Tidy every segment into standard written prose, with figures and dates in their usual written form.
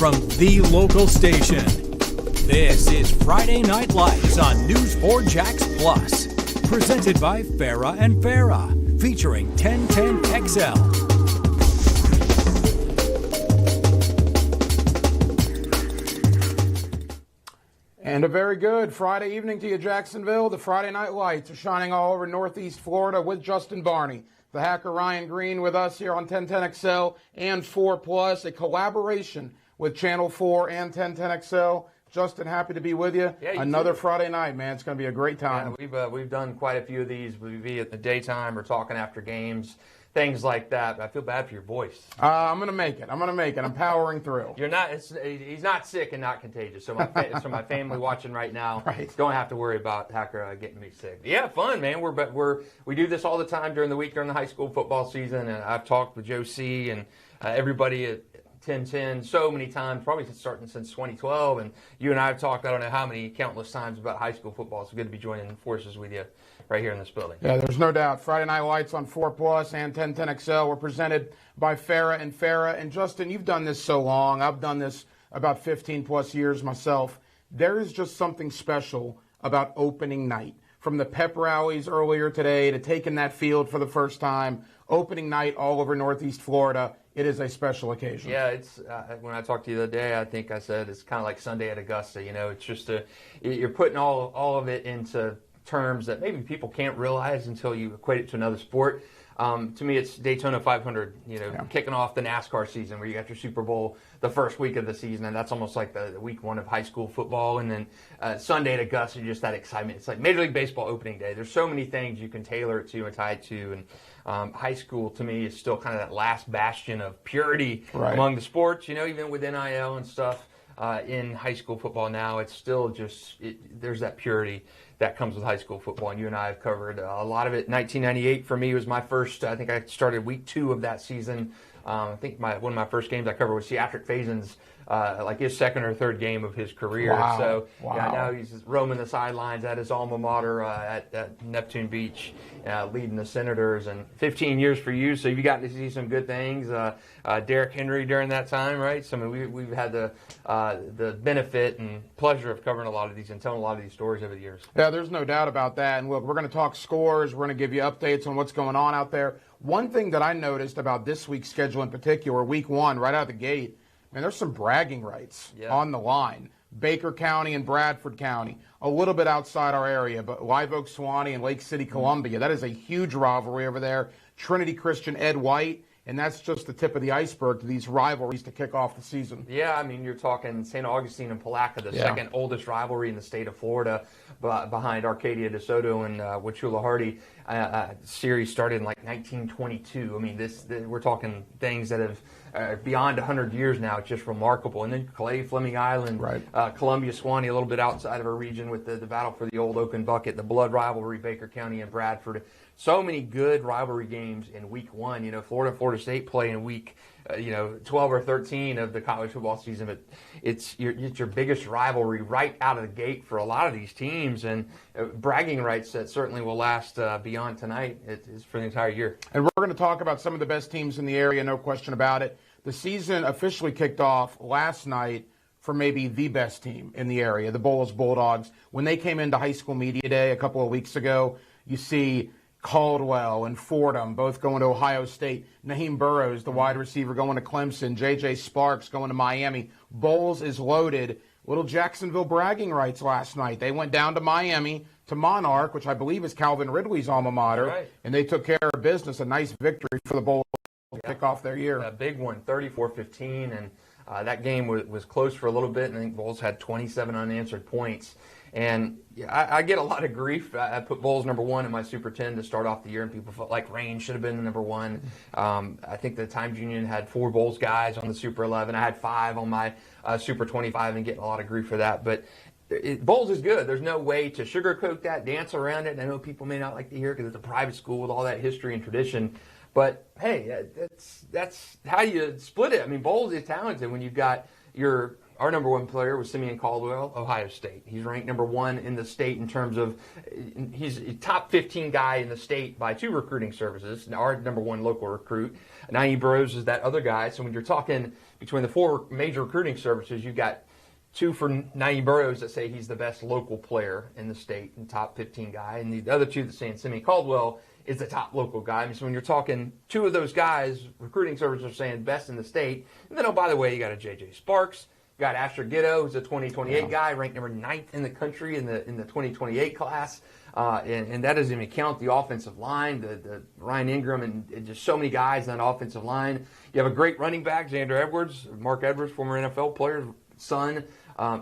from the local station. This is Friday Night Lights on News 4 Jax Plus, presented by Farah and Farah, featuring 1010XL. And a very good Friday evening to you, Jacksonville. The Friday Night Lights are shining all over Northeast Florida with Justin Barney, the hacker Ryan Green with us here on 1010XL and 4+, a collaboration with Channel 4 and 1010XL. Justin, happy to be with you. Yeah, Another too. Friday night, man. It's going to be a great time. Yeah, we've done quite a few of these. We'll be at the daytime or talking after games, things like that. I feel bad for your voice. I'm going to make it. I'm powering through. You're not. He's not sick and not contagious. So my family watching right now don't have to worry about Hacker getting me sick. Yeah, fun, man. We do this all the time during the week during the high school football season, and I've talked with Joe C. and everybody at 1010 so many times, probably starting since 2012, and you and I have talked I don't know how many countless times about high school football. It's good to be joining forces with you right here in this building. Yeah, there's no doubt. Friday Night Lights on 4+ and 1010XL were presented by Farah and Farah. And Justin, you've done this so long. I've done this about 15 plus years myself. There is just something special about opening night. From the pep rallies earlier today to taking that field for the first time, opening night all over Northeast Florida, it is a special occasion. Yeah, it's when I talked to you the other day, I think I said it's kind of like Sunday at Augusta. You know, it's just you're putting all of it into terms that maybe people can't realize until you equate it to another sport. To me, it's Daytona 500, kicking off the NASCAR season where you got your Super Bowl the first week of the season, and that's almost like the week one of high school football. And then Sunday at Augusta, just that excitement. It's like Major League Baseball opening day. There's so many things you can tailor it to and tie it to. And high school, to me, is still kind of that last bastion of purity among the sports, even with NIL and stuff. In high school football now, it's still there's that purity that comes with high school football, and you and I have covered a lot of it. 1998 for me was my first. I think I started week 2 of that season. I think one of my first games I covered was Theatric Fazen's, like his second or third game of his career. Wow. So wow. Yeah, now he's roaming the sidelines at his alma mater at Neptune Beach, leading the Senators. And 15 years for you, so you got to see some good things. Derrick Henry during that time, right? So I mean, we've had the benefit and pleasure of covering a lot of these and telling a lot of these stories over the years. Yeah, there's no doubt about that. And look, we're going to talk scores. We're going to give you updates on what's going on out there. One thing that I noticed about this week's schedule in particular, week 1, right out of the gate, man, there's some bragging rights on the line. Baker County and Bradford County, a little bit outside our area, but Live Oak, Suwannee, and Lake City, Columbia. That is a huge rivalry over there. Trinity Christian, Ed White. And that's just the tip of the iceberg to these rivalries to kick off the season. Yeah, I mean, you're talking St. Augustine and Palaca, the second oldest rivalry in the state of Florida, behind Arcadia DeSoto and Wauchula Hardy. Series started in like 1922. I mean, we're talking things that have beyond 100 years now. It's just remarkable. And then Clay, Fleming Island, Columbia, Suwannee, a little bit outside of our region with the battle for the old Oak and Bucket, the blood rivalry, Baker County and Bradford. So many good rivalry games in week 1. Florida State play in week 12 or 13 of the college football season, but it's your biggest rivalry right out of the gate for a lot of these teams, and bragging rights that certainly will last beyond tonight. It's for the entire year. And we're going to talk about some of the best teams in the area, no question about it. The season officially kicked off last night for maybe the best team in the area, the Bowles Bulldogs. When they came into high school media day a couple of weeks ago, you see Caldwell and Fordham both going to Ohio State. Naheem Burrows, the wide receiver, going to Clemson. J.J. Sparks going to Miami. Bowles is loaded. Little Jacksonville bragging rights last night. They went down to Miami, to Monarch, which I believe is Calvin Ridley's alma mater, and they took care of business. A nice victory for the Bowles to kick off their year. A big one, 34-15, and that game was close for a little bit, and I think Bowles had 27 unanswered points. And I get a lot of grief. I put Bowles number 1 in my Super 10 to start off the year, and people felt like Rain should have been the number 1. I think the Times Union had 4 Bowles guys on the Super 11. I had 5 on my Super 25 and getting a lot of grief for that. But Bowles is good. There's no way to sugarcoat that, dance around it. I know people may not like to hear it because it's a private school with all that history and tradition. But, hey, that's how you split it. I mean, Bowles is talented when you've got your our number one player was Simeon Caldwell, Ohio State. He's ranked number one in the state in terms of, he's a top 15 guy in the state by 2 recruiting services. Now, our number one local recruit. Naeem Burrows is that other guy. So when you're talking between the 4 major recruiting services, you've got 2 for Naeem Burrows that say he's the best local player in the state and top 15 guy. And the other 2 that saying Simeon Caldwell is the top local guy. I mean, so when you're talking 2 of those guys, recruiting services are saying best in the state. And then, oh, by the way, you got a J.J. Sparks. You got Asher Giddo, who's a 2028 guy, ranked number 9th in the country in the 2028 class. And that doesn't even count the offensive line, the Ryan Ingram, and just so many guys on the offensive line. You have a great running back, Xander Edwards, Mark Edwards, former NFL player, son.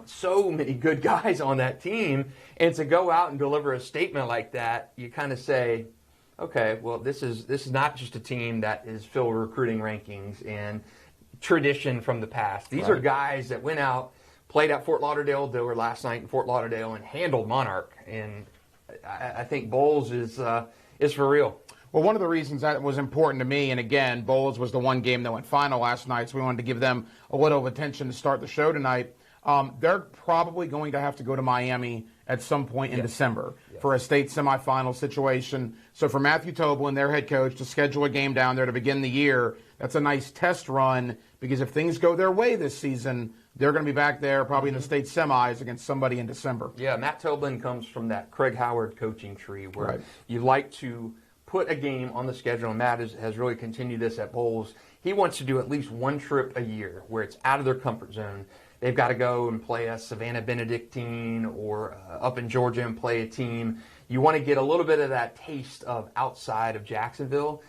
So many good guys on that team. And to go out and deliver a statement like that, you kind of say, okay, well, this is not just a team that is filled with recruiting rankings and tradition from the past. These are guys that went out, played at Fort Lauderdale. They were last night in Fort Lauderdale and handled Monarch. And I think Bowles is for real. Well, one of the reasons that was important to me, and again, Bowles was the one game that went final last night, so we wanted to give them a little attention to start the show tonight. They're probably going to have to go to Miami at some point in December for a state semifinal situation. So for Matthew Toblin, their head coach, to schedule a game down there to begin the year, that's a nice test run, because if things go their way this season, they're going to be back there probably in the state semis against somebody in December. Yeah, Matt Toblin comes from that Craig Howard coaching tree where you like to put a game on the schedule, and Matt has really continued this at Bowles. He wants to do at least one trip a year where it's out of their comfort zone. They've got to go and play a Savannah Benedictine or up in Georgia and play a team. You want to get a little bit of that taste of outside of Jacksonville,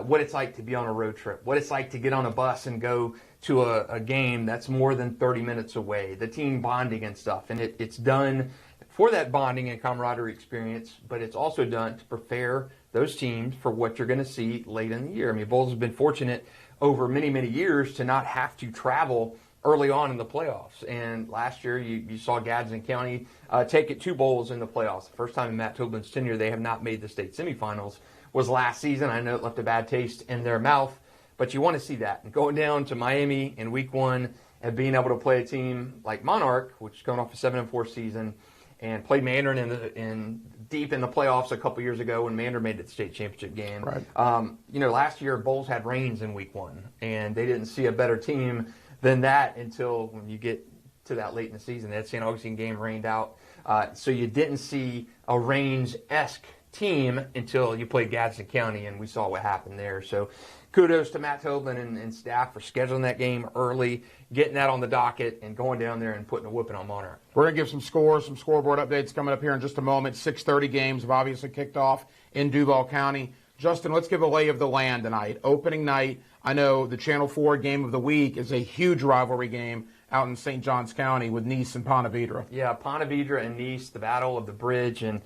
what it's like to be on a road trip, what it's like to get on a bus and go to a game that's more than 30 minutes away, the team bonding and stuff. And it's done for that bonding and camaraderie experience, but it's also done to prepare those teams for what you're going to see late in the year. I mean, Bowles has been fortunate over many, many years to not have to travel early on in the playoffs. And last year, you saw Gadsden County take it to Bowles in the playoffs. The first time in Matt Toblin's tenure they have not made the state semifinals was last season. I know it left a bad taste in their mouth, but you want to see that. And going down to Miami in week 1 and being able to play a team like Monarch, which is coming off a 7-4 season, and played Mandarin in deep in the playoffs a couple years ago when Mandarin made it to the state championship game. Last year Bowles had Reigns in week 1, and they didn't see a better team than that until when you get to that late in the season. That St. Augustine game rained out. So you didn't see a Reigns-esque team until you played Gadsden County, and we saw what happened there. So kudos to Matt Toblin and staff for scheduling that game early, getting that on the docket, and going down there and putting a whooping on Monarch. We're going to give some scores, some scoreboard updates coming up here in just a moment. 6:30 games have obviously kicked off in Duval County. Justin, let's give a lay of the land tonight. Opening night, I know the Channel 4 game of the week is a huge rivalry game out in St. Johns County with Nice and Ponte Vedra. Yeah, Ponte Vedra and Nice, the battle of the bridge. And,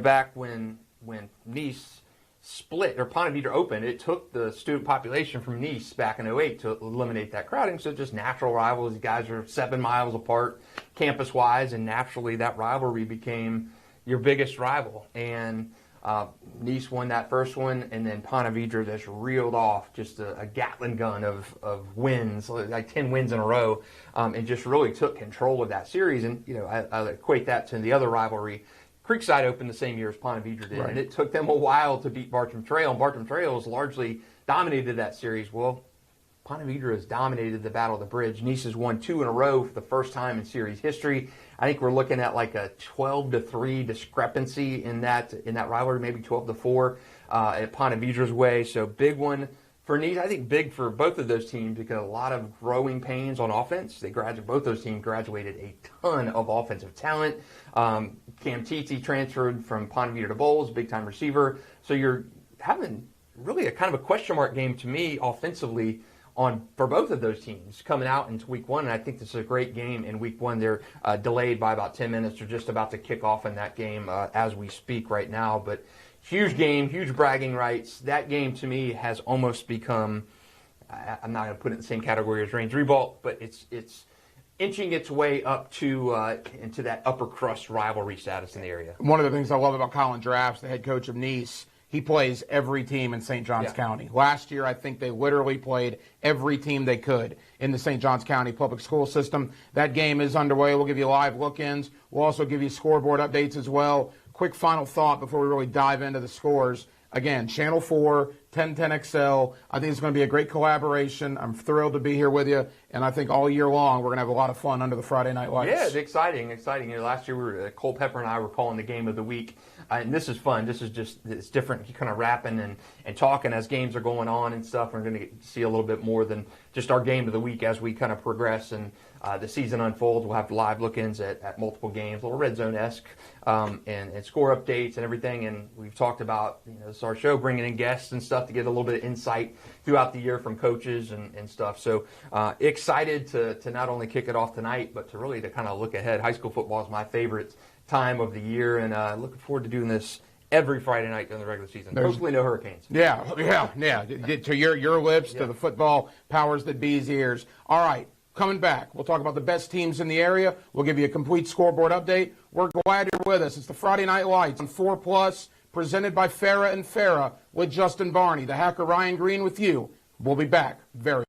back when Nice split, or Ponte Vedra opened, it took the student population from Nice back in 2008 to eliminate that crowding. So just natural rivals. These guys are 7 miles apart campus-wise, and naturally that rivalry became your biggest rival. And Nice won that first one, and then Ponte Vedra just reeled off just a Gatling gun of wins, like 10 wins in a row, and just really took control of that series. And, I equate that to the other rivalry. Creekside opened the same year as Ponte Vedra did, and it took them a while to beat Bartram Trail, and Bartram Trail has largely dominated that series. Well, Ponte Vedra has dominated the Battle of the Bridge. Nice has won 2 in a row for the first time in series history. I think we're looking at like a 12-3 discrepancy in that rivalry, maybe 12-4 at Ponte Vedra's way. So big one for Nice. I think big for both of those teams because a lot of growing pains on offense. Both those teams graduated a ton of offensive talent. Cam Titi transferred from Ponte Vedra to Bowles, big-time receiver. So you're having really a kind of a question mark game to me offensively for both of those teams coming out into week 1, and I think this is a great game in week 1. They're delayed by about 10 minutes. They're just about to kick off in that game as we speak right now. But huge game, huge bragging rights. That game to me has almost become, I'm not going to put it in the same category as Range Revolt, but it's inching its way up to into that upper crust rivalry status in the area. One of the things I love about Colin Drafts, the head coach of Nice, he plays every team in St. Johns County. Last year, I think they literally played every team they could in the St. Johns County public school system. That game is underway. We'll give you live look-ins. We'll also give you scoreboard updates as well. Quick final thought before we really dive into the scores. Again, Channel 4, 1010 XL. I think it's going to be a great collaboration. I'm thrilled to be here with you, and I think all year long we're going to have a lot of fun under the Friday Night Lights. Yeah, it's exciting. Last year Cole Pepper and I were calling the game of the week, and this is fun. This is it's different. You kind of rapping and talking as games are going on and stuff. We're going to get to see a little bit more than just our game of the week as we kind of progress and the season unfolds. We'll have live look-ins at multiple games, a little Red Zone-esque, and score updates and everything. And we've talked about, this is our show, bringing in guests and stuff to get a little bit of insight throughout the year from coaches and stuff. So excited to not only kick it off tonight, but to really to kind of look ahead. High school football is my favorite time of the year, and looking forward to doing this every Friday night during the regular season. Hopefully no hurricanes. Yeah. To your lips, to the football powers that be's ears. All right. Coming back, we'll talk about the best teams in the area. We'll give you a complete scoreboard update. We're glad you're with us. It's the Friday Night Lights on 4+, presented by Farah and Farah with Justin Barney. The hacker Ryan Green with you. We'll be back very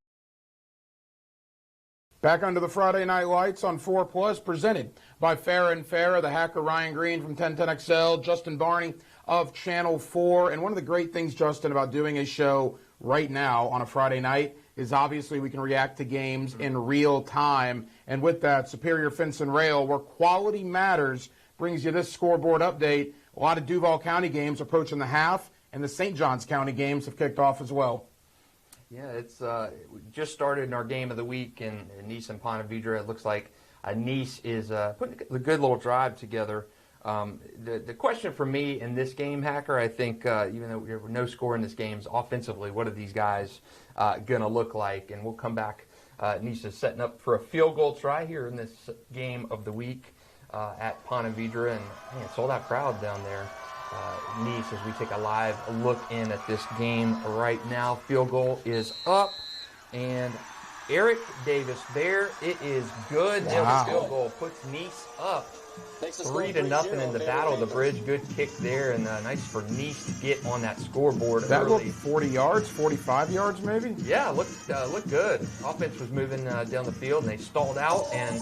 Back under the Friday Night Lights on 4+, presented by Farah and Farah, the hacker Ryan Green from 1010 XL, Justin Barney of Channel 4. And one of the great things, Justin, about doing a show right now on a Friday night is obviously we can react to games in real time. And with that, Superior Fence and Rail, where quality matters, brings you this scoreboard update. A lot of Duval County games approaching the half, and the St. Johns County games have kicked off as well. Yeah, it's we just started in our game of the week in Nice and Ponte Vedra. It looks like Nice is putting a good little drive together. The question for me in this game, Hacker, I think, even though we have no score in this game, is offensively, what are these guys going to look like? And we'll come back. Nice is setting up for a field goal try here in this game of the week at Ponte Vedra. And man, it's all that crowd down there. Nice, as we take a live look in at this game right now. Field goal is up. And Eric Davis there. It is good. Wow. The field goal puts Nice up 3-0 in the Battle of the Bridge. Good kick there, and nice for Nice to get on that scoreboard That early. looked 40 yards, 45 yards maybe? Yeah, looked good. Offense was moving down the field, and they stalled out, and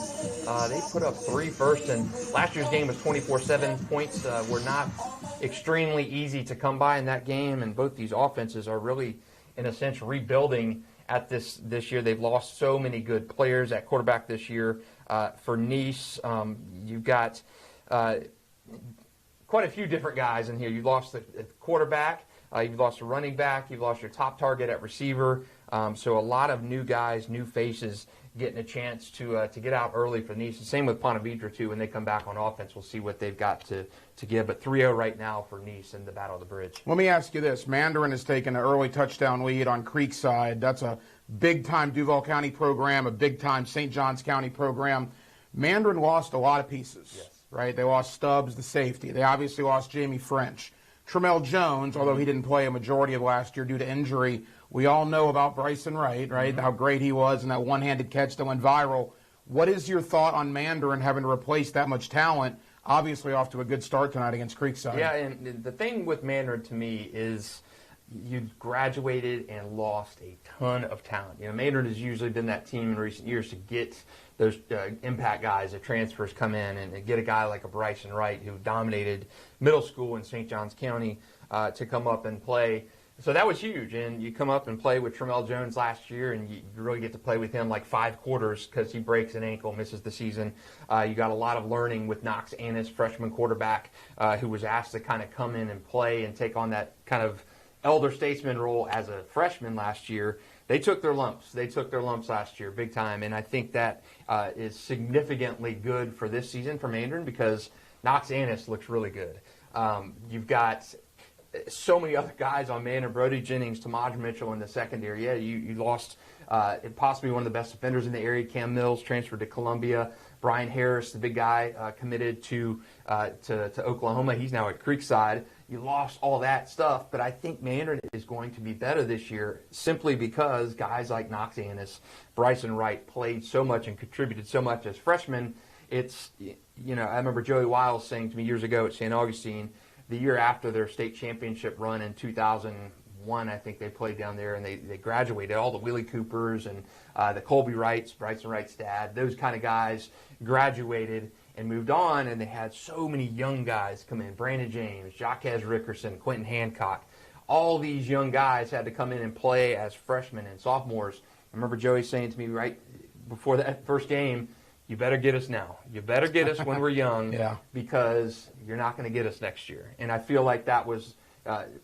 they put up 3 first. And last year's game was 24-7 points. Were not extremely easy to come by in that game, and both these offenses are really, in a sense, rebuilding at this year. They've lost so many good players at quarterback this year. For Nice, you've got quite a few different guys in here. You've lost the quarterback, you've lost a running back, you've lost your top target at receiver. So a lot of new guys, new faces getting a chance to get out early for Nice. Same with Ponte Vedra, too. When they come back on offense, we'll see what they've got to give. But 3-0 right now for Nice in the Battle of the Bridge. Let me ask you this. Mandarin has taken an early touchdown lead on Creekside. That's a big-time Duval County program, a big-time St. Johns County program. Mandarin lost a lot of pieces, yes, right? They lost Stubbs, the safety. They obviously lost Jamie French. Tremel Jones, although he didn't play a majority of last year due to injury, we all know about Bryson Wright, right? Mm-hmm. How great he was and that one-handed catch that went viral. What is your thought on Mandarin having to replace that much talent? Obviously off to a good start tonight against Creekside. Yeah, and the thing with Mandarin to me is you graduated and lost a ton of talent. Mandarin has usually been that team in recent years to get those impact guys, the transfers come in, and get a guy like a Bryson Wright who dominated middle school in St. Johns County to come up and play. So that was huge, and you come up and play with Tremel Jones last year, and you really get to play with him like 5 quarters because he breaks an ankle, misses the season. You got a lot of learning with Knox Annis, freshman quarterback, who was asked to kind of come in and play and take on that kind of elder statesman role as a freshman last year. They took their lumps. They took their lumps last year, big time, and I think that is significantly good for this season for Mandarin because Knox Annis looks really good. You've got so many other guys on Mandarin, Brody Jennings, Tamaj Mitchell in the secondary. Yeah, you lost possibly one of the best defenders in the area. Cam Mills transferred to Columbia. Brian Harris, the big guy, committed to Oklahoma. He's now at Creekside. You lost all that stuff, but I think Mandarin is going to be better this year simply because guys like Knox Annis, Bryson Wright played so much and contributed so much as freshmen. It's, I remember Joey Wiles saying to me years ago at St. Augustine, the year after their state championship run in 2001, I think they played down there, and they graduated. All the Willie Coopers and the Colby Wrights, Bryce and Wright's dad, those kind of guys graduated and moved on, and they had so many young guys come in. Brandon James, Jaquez Rickerson, Quentin Hancock. All these young guys had to come in and play as freshmen and sophomores. I remember Joey saying to me right before that first game, you better get us now. You better get us when we're young because you're not going to get us next year. And I feel like that was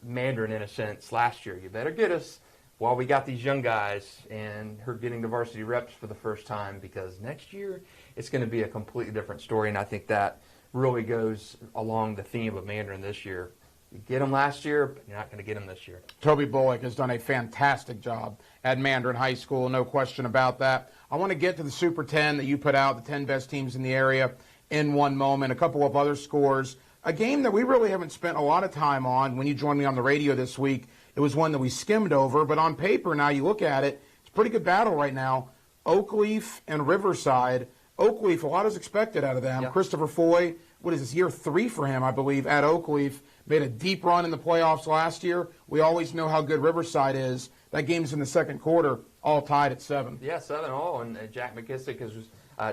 Mandarin in a sense last year. You better get us while we got these young guys and her getting the varsity reps for the first time, because next year it's going to be a completely different story. And I think that really goes along the theme of Mandarin this year. You get them last year, but you're not going to get them this year. Toby Bullock has done a fantastic job at Mandarin High School, no question about that. I want to get to the Super 10 that you put out, the 10 best teams in the area, in one moment. A couple of other scores. A game that we really haven't spent a lot of time on. When you joined me on the radio this week, it was one that we skimmed over. But on paper, now you look at it, it's a pretty good battle right now. Oakleaf and Riverside. Oakleaf, a lot is expected out of them. Yep. Christopher Foy, what is this, year 3 for him, I believe, at Oakleaf. Made a deep run in the playoffs last year. We always know how good Riverside is. That game's in the second quarter, all tied at 7. Yeah, 7-all. And Jack McKissick is,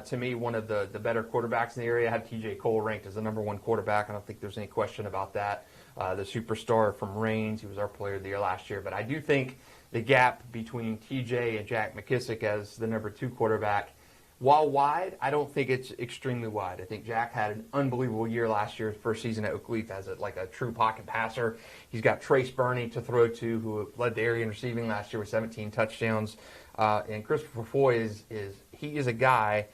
to me, one of the better quarterbacks in the area. I have TJ Cole ranked as the number 1 quarterback. I don't think there's any question about that. The superstar from Raines, he was our player of the year last year. But I do think the gap between TJ and Jack McKissick as the number 2 quarterback, while wide, I don't think it's extremely wide. I think Jack had an unbelievable year last year, first season at Oakleaf as a true pocket passer. He's got Trace Barney to throw to, who led the area in receiving last year with 17 touchdowns. And Christopher Foy is a guy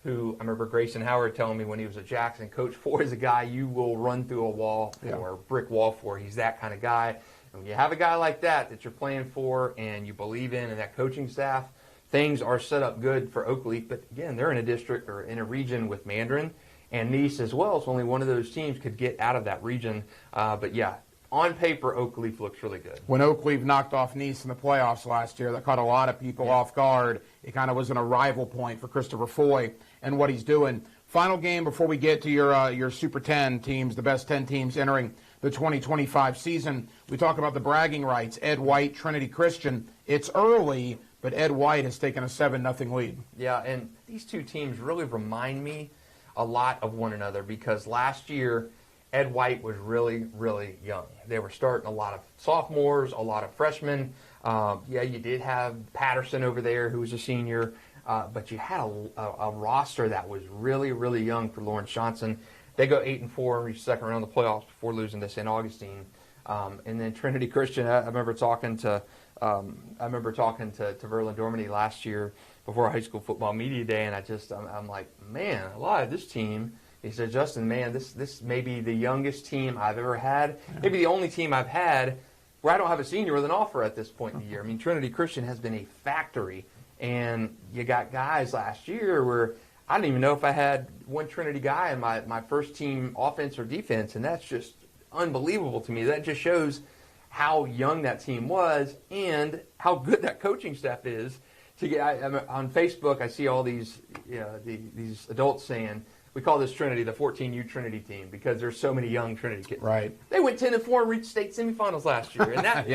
who, I remember Grayson Howard telling me when he was at Jackson, Coach Foy is a guy you will run through a wall or a brick wall for. He's that kind of guy. And when you have a guy like that you're playing for and you believe in, and that coaching staff, things are set up good for Oakleaf. But again, they're in a district or in a region with Mandarin and Nice as well, so only one of those teams could get out of that region. But yeah, on paper, Oakleaf looks really good. When Oakleaf knocked off Nice in the playoffs last year, that caught a lot of people off guard. It kind of was an arrival point for Christopher Foy and what he's doing. Final game before we get to your Super 10 teams, the best 10 teams entering the 2025 season. We talk about the bragging rights. Ed White, Trinity Christian. It's early, but Ed White has taken a 7-0 lead. Yeah, and these two teams really remind me a lot of one another, because last year Ed White was really, really young. They were starting a lot of sophomores, a lot of freshmen. You did have Patterson over there, who was a senior, but you had a roster that was really, really young for Lawrence Johnson. They go 8-4 and reach second round of the playoffs before losing to St. Augustine. And then Trinity Christian, I remember talking to Verlin Dormany last year before high school football media day, and I'm like, man, a lot of this team. He said, Justin, man, this may be the youngest team I've ever had, maybe the only team I've had where I don't have a senior with an offer at this point in the year. I mean, Trinity Christian has been a factory, and you got guys last year where I didn't even know if I had one Trinity guy in my first team offense or defense, and that's just unbelievable to me. That just shows how young that team was and how good that coaching staff is. On Facebook, I see all these adults saying, we call this Trinity the 14U Trinity team because there's so many young Trinity kids. Right. They went 10-4 and reached state semifinals last year, and that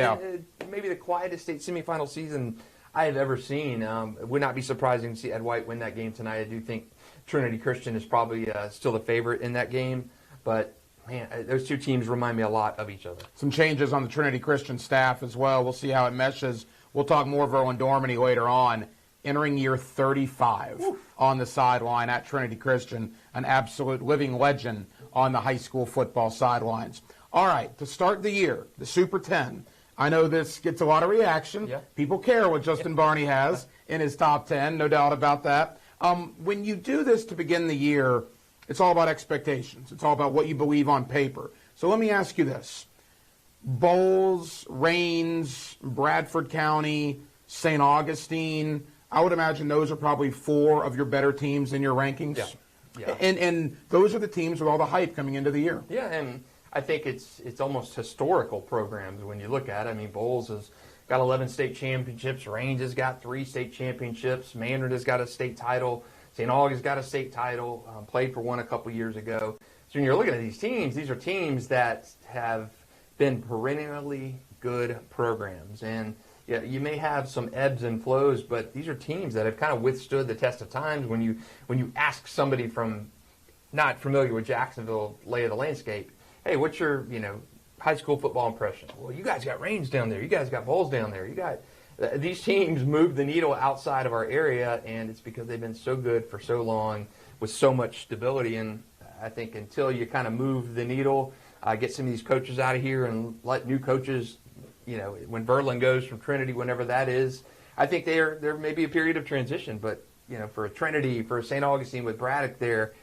maybe the quietest state semifinal season I have ever seen. It would not be surprising to see Ed White win that game tonight. I do think Trinity Christian is probably still the favorite in that game, but man, those two teams remind me a lot of each other. Some changes on the Trinity Christian staff as well. We'll see how it meshes. We'll talk more of Verlin Dormany later on. Entering year 35 on the sideline at Trinity Christian, an absolute living legend on the high school football sidelines. All right, to start the year, the Super 10. I know this gets a lot of reaction. Yeah. People care what Justin Barney has in his top 10, no doubt about that. When you do this to begin the year, it's all about expectations. It's all about what you believe on paper. So let me ask you this. Bowles, Raines, Bradford County, St. Augustine, I would imagine those are probably 4 of your better teams in your rankings. Yeah. And those are the teams with all the hype coming into the year. Yeah, and I think it's almost historical programs when you look at it. I mean, Bowles has got 11 state championships. Raines has got 3 state championships. Mandarin has got a state title. St. Aug's got a state title. Played for one a couple years ago. So when you're looking at these teams, these are teams that have been perennially good programs. And yeah, you may have some ebbs and flows, but these are teams that have kind of withstood the test of times. When you ask somebody from not familiar with Jacksonville lay of the landscape, hey, what's your high school football impression? Well, you guys got Reigns down there. You guys got Bowles down there. You got these teams move the needle outside of our area, and it's because they've been so good for so long with so much stability. And I think until you kind of move the needle, get some of these coaches out of here and let new coaches, when Verlin goes from Trinity, whenever that is, I think there may be a period of transition. But, for a Trinity, for a St. Augustine with Braddock there,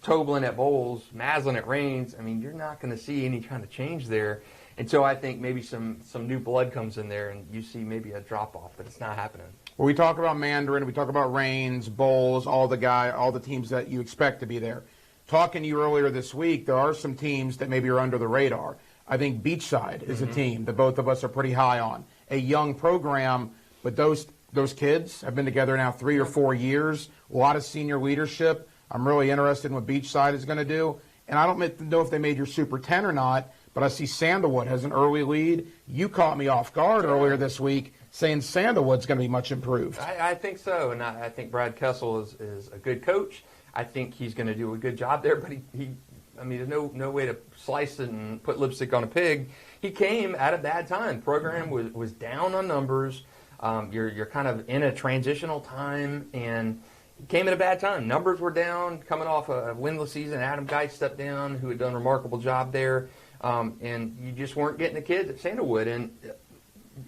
Toblin at Bowles, Maslin at Reigns, I mean, you're not going to see any kind of change there until I think maybe some new blood comes in there and you see maybe a drop-off, but it's not happening. Well, we talk about Mandarin, we talk about Reigns, Bowles, all the teams that you expect to be there. Talking to you earlier this week, there are some teams that maybe are under the radar. I think Beachside is a team that both of us are pretty high on. A young program, but those kids have been together now 3 or 4 years, a lot of senior leadership. I'm really interested in what Beachside is going to do. And I don't know if they made your Super 10 or not, but I see Sandalwood has an early lead. You caught me off guard earlier this week saying Sandalwood's going to be much improved. I think so, and I think Brad Kessel is a good coach. I think he's going to do a good job there, but there's no way to slice it and put lipstick on a pig. He came at a bad time. Program was down on numbers. You're kind of in a transitional time, and he came at a bad time. Numbers were down, coming off a winless season. Adam Geist stepped down, who had done a remarkable job there, and you just weren't getting the kids at Sandalwood. And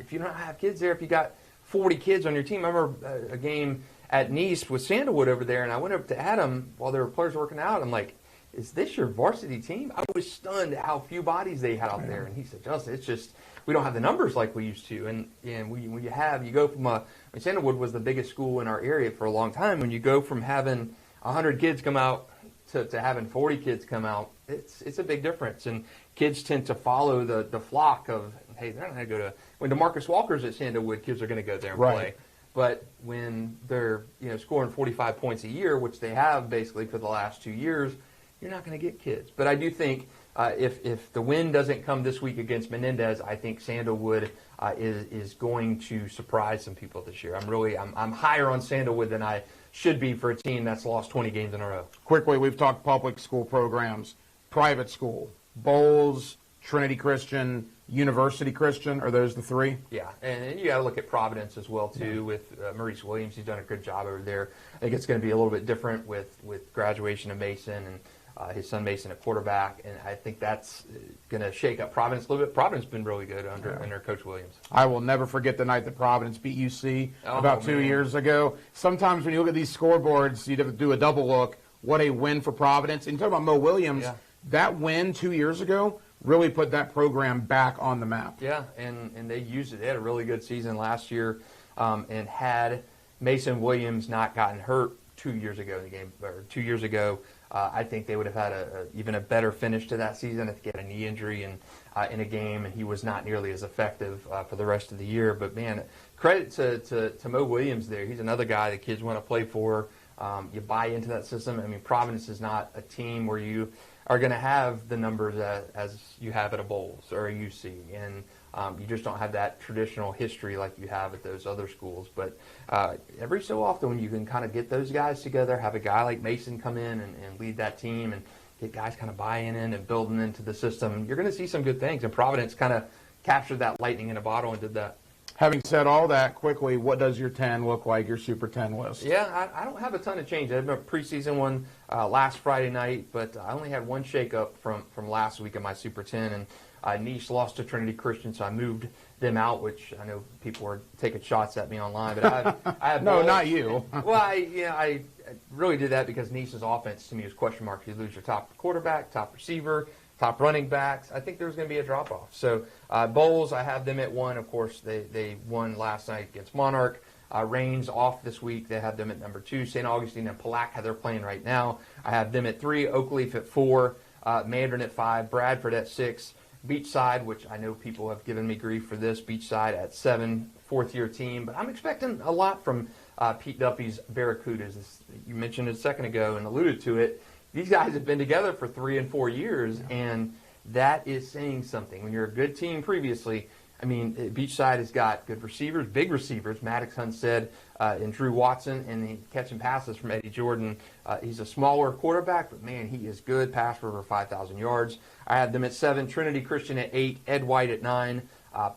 if you don't have kids there, if you got 40 kids on your team, I remember a game at Nice with Sandalwood over there, and I went up to Adam while there were players working out. I'm like, is this your varsity team? I was stunned at how few bodies they had out there. And he said, Justin, it's just we don't have the numbers like we used to. And when you go from Sandalwood was the biggest school in our area for a long time. When you go from having 100 kids come out to having 40 kids come out, it's a big difference. And kids tend to follow the flock of, hey, they're not going to go to – when DeMarcus Walker's at Sandalwood, kids are going to go there and play. But when they're scoring 45 points a year, which they have basically for the last 2 years, you're not going to get kids. But I do think if the win doesn't come this week against Menendez, I think Sandalwood is going to surprise some people this year. I'm higher on Sandalwood than I should be for a team that's lost 20 games in a row. Quickly, we've talked public school programs, private school, Bowles, Trinity Christian, University Christian. Are those the three? Yeah, and you got to look at Providence as well, too, with Maurice Williams. He's done a good job over there. I think it's going to be a little bit different with graduation of Mason and his son Mason at quarterback, and I think that's going to shake up Providence a little bit. Providence has been really good under Coach Williams. I will never forget the night that Providence beat UC about 2 years ago. Sometimes when you look at these scoreboards, you'd have to do a double look. What a win for Providence. And you talk about Mo Williams, that win 2 years ago really put that program back on the map. Yeah, and they used it. They had a really good season last year, and had Mason Williams not gotten hurt 2 years ago in the game, or 2 years ago, I think they would have had even a better finish to that season. I think he had a knee injury in a game, and he was not nearly as effective for the rest of the year. But, man, credit to Mo Williams there. He's another guy that kids want to play for. You buy into that system. I mean, Providence is not a team where you are going to have the numbers as you have at a Bowles or a UC. And you just don't have that traditional history like you have at those other schools. But every so often when you can kind of get those guys together, have a guy like Mason come in and lead that team and get guys kind of buying in and building into the system, you're going to see some good things. And Providence kind of captured that lightning in a bottle and did that. Having said all that, quickly, what does your 10 look like, your Super 10 list? Yeah, I don't have a ton of change. I had a preseason one last Friday night, but I only had one shakeup from last week in my Super 10, and Nice lost to Trinity Christian, so I moved them out, which I know people are taking shots at me online. But I have no, not you. Well, I really did that because Nice's offense to me was question mark. You lose your top quarterback, top receiver, top running backs. I think there's going to be a drop-off. So Bowles, I have them at 1. Of course, they won last night against Monarch. Reigns off this week. They have them at number 2. St. Augustine and Palac, how they're playing right now. I have them at 3. Oakleaf at 4. Mandarin at 5. Bradford at 6. Beachside, which I know people have given me grief for this. Beachside at 7. Fourth-year team. But I'm expecting a lot from Pete Duffy's Barracudas. You mentioned it a second ago and alluded to it. these guys have been together for 3 and 4 years, and that is saying something. When you're a good team previously, I mean, Beachside has got good receivers, big receivers. Maddox Hunt said, and Drew Watson, and he catching passes from Eddie Jordan. He's a smaller quarterback, but man, he is good. Pass for over 5,000 yards. I have them at 7, Trinity Christian at 8, Ed White at 9,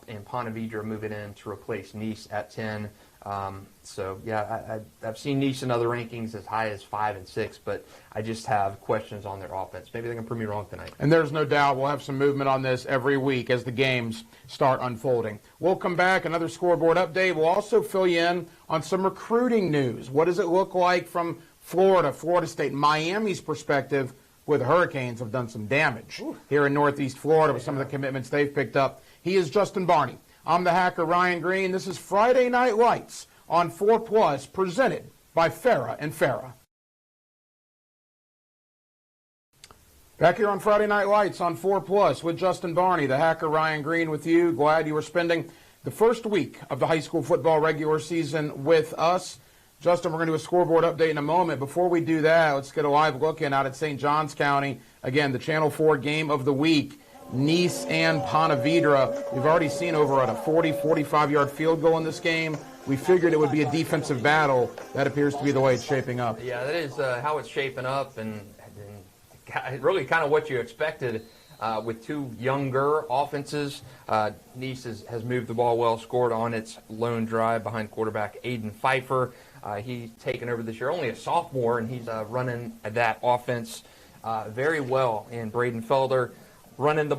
and Ponte Vedra moving in to replace Nice at 10. I've seen Nice in other rankings as high as 5 and 6, but I just have questions on their offense. Maybe they can prove me wrong tonight. And there's no doubt we'll have some movement on this every week as the games start unfolding. We'll come back, another scoreboard update. We'll also fill you in on some recruiting news. What does it look like from Florida, Florida State, Miami's perspective with Hurricanes have done some damage here in Northeast Florida with some of the commitments they've picked up. He is Justin Barney. I'm the hacker, Ryan Green. This is Friday Night Lights on 4 Plus, presented by Farah and Farah. Back here on Friday Night Lights on 4 Plus with Justin Barney, the hacker, Ryan Green with you. Glad you were spending the first week of the high school football regular season with us. Justin, we're going to do a scoreboard update in a moment. Before we do that, let's get a live look in out at St. Johns County. Again, the Channel 4 game of the week. Nice and Ponte Vedra. We've already seen over a 40, 45-yard field goal in this game. We figured it would be a defensive battle. That appears to be the way it's shaping up. Yeah, that is how it's shaping up, and really kind of what you expected with two younger offenses. Nice has moved the ball well, scored on its lone drive behind quarterback Aiden Pfeiffer. He's taken over this year, only a sophomore, and he's running that offense very well. And Braden Felder catching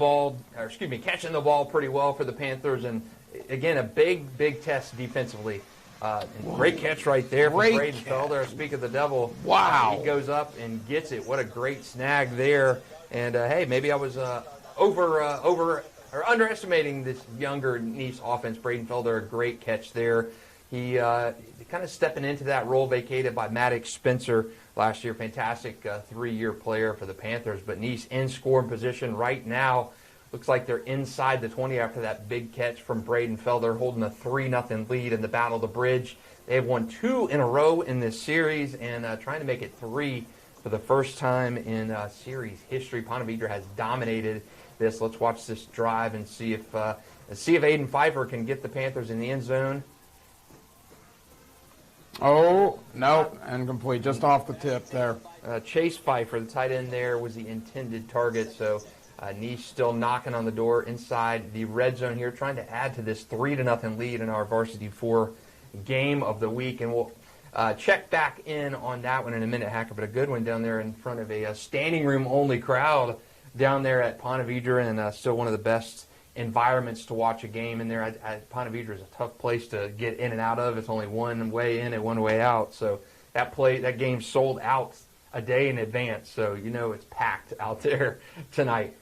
the ball pretty well for the Panthers. And again, a big test defensively. Great catch right there from Braden Felder. Speak of the devil. Wow. He goes up and gets it. What a great snag there. And hey, maybe I was underestimating this younger Nice offense. Braden Felder, a great catch there. He kind of stepping into that role vacated by Maddox Spencer last year. Fantastic 3-year player for the Panthers. But Nice in scoring position right now. Looks like they're inside the 20 after that big catch from Braden Felder, holding a 3-0 lead in the Battle of the Bridge. They've won 2 in a row in this series and trying to make it 3 for the first time in series history. Ponte Vedra has dominated this. Let's watch this drive and see if Aiden Pfeiffer can get the Panthers in the end zone. Oh, no, incomplete, just off the tip there. Chase Pfeiffer, the tight end there, was the intended target, so Nice still knocking on the door inside the red zone here, trying to add to this 3-0 lead in our Varsity 4 game of the week. And we'll check back in on that one in a minute, Hacker, but a good one down there in front of a standing room only crowd down there at Ponte Vedra, and still one of the best environments to watch a game in there. Ponte Vedra is a tough place to get in and out of. It's only one way in and one way out. So that game sold out a day in advance. So you know it's packed out there tonight.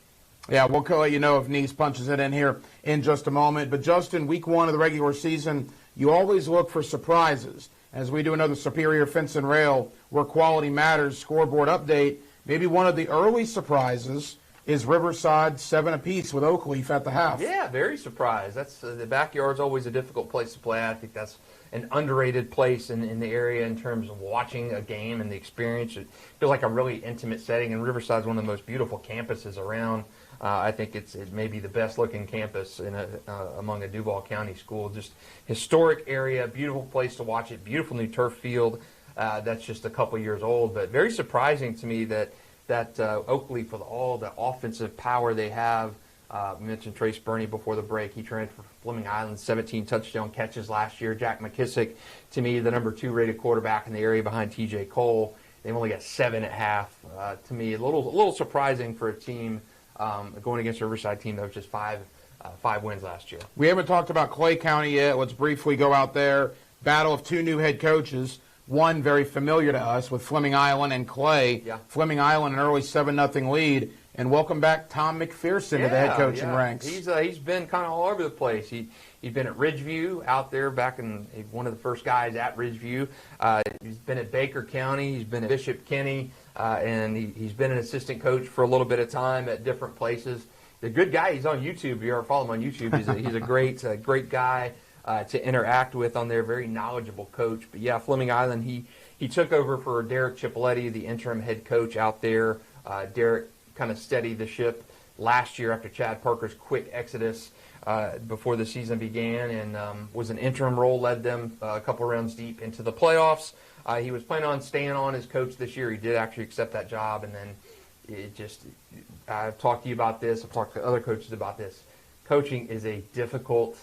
Yeah, we'll let you know if Nice punches it in here in just a moment. But Justin, week 1 of the regular season, you always look for surprises. As we do another Superior Fence and Rail, where quality matters, scoreboard update, maybe one of the early surprises is Riverside 7 apiece with Oakleaf at the half. Yeah, very surprised. That's the backyard's always a difficult place to play. I think that's an underrated place in the area in terms of watching a game and the experience. It feels like a really intimate setting, and Riverside's one of the most beautiful campuses around. I think it may be the best-looking campus among a Duval County school. Just historic area, beautiful place to watch it, beautiful new turf field that's just a couple years old. But very surprising to me that Oakleaf, with all the offensive power they have, we mentioned Trace Burney before the break. He transferred from Fleming Island, 17 touchdown catches last year. Jack McKissick, to me, the number 2 rated quarterback in the area behind T.J. Cole. They've only got 7 at half. To me, a little surprising for a team going against a Riverside team that was just 5 wins last year. We haven't talked about Clay County yet. Let's briefly go out there. Battle of 2 new head coaches. One very familiar to us with Fleming Island and Clay. Yeah. Fleming Island an early 7-0 lead. And welcome back Tom McPherson to the head coaching ranks. He's been kind of all over the place. He's been at Ridgeview out there back in one of the first guys at Ridgeview. He's been at Baker County. He's been at Bishop Kenny. And he's been an assistant coach for a little bit of time at different places. The good guy. He's on YouTube. If you ever follow him on YouTube, he's a great guy to interact with on there. Very knowledgeable coach. But yeah, Fleming Island, he took over for Derek Cipoletti, the interim head coach out there. Derek kind of steadied the ship last year after Chad Parker's quick exodus before the season began, and was an interim role, led them a couple rounds deep into the playoffs. He was planning on staying on as coach this year. He did actually accept that job, and then it just, I've talked to you about this, I've talked to other coaches about this. Coaching is a difficult,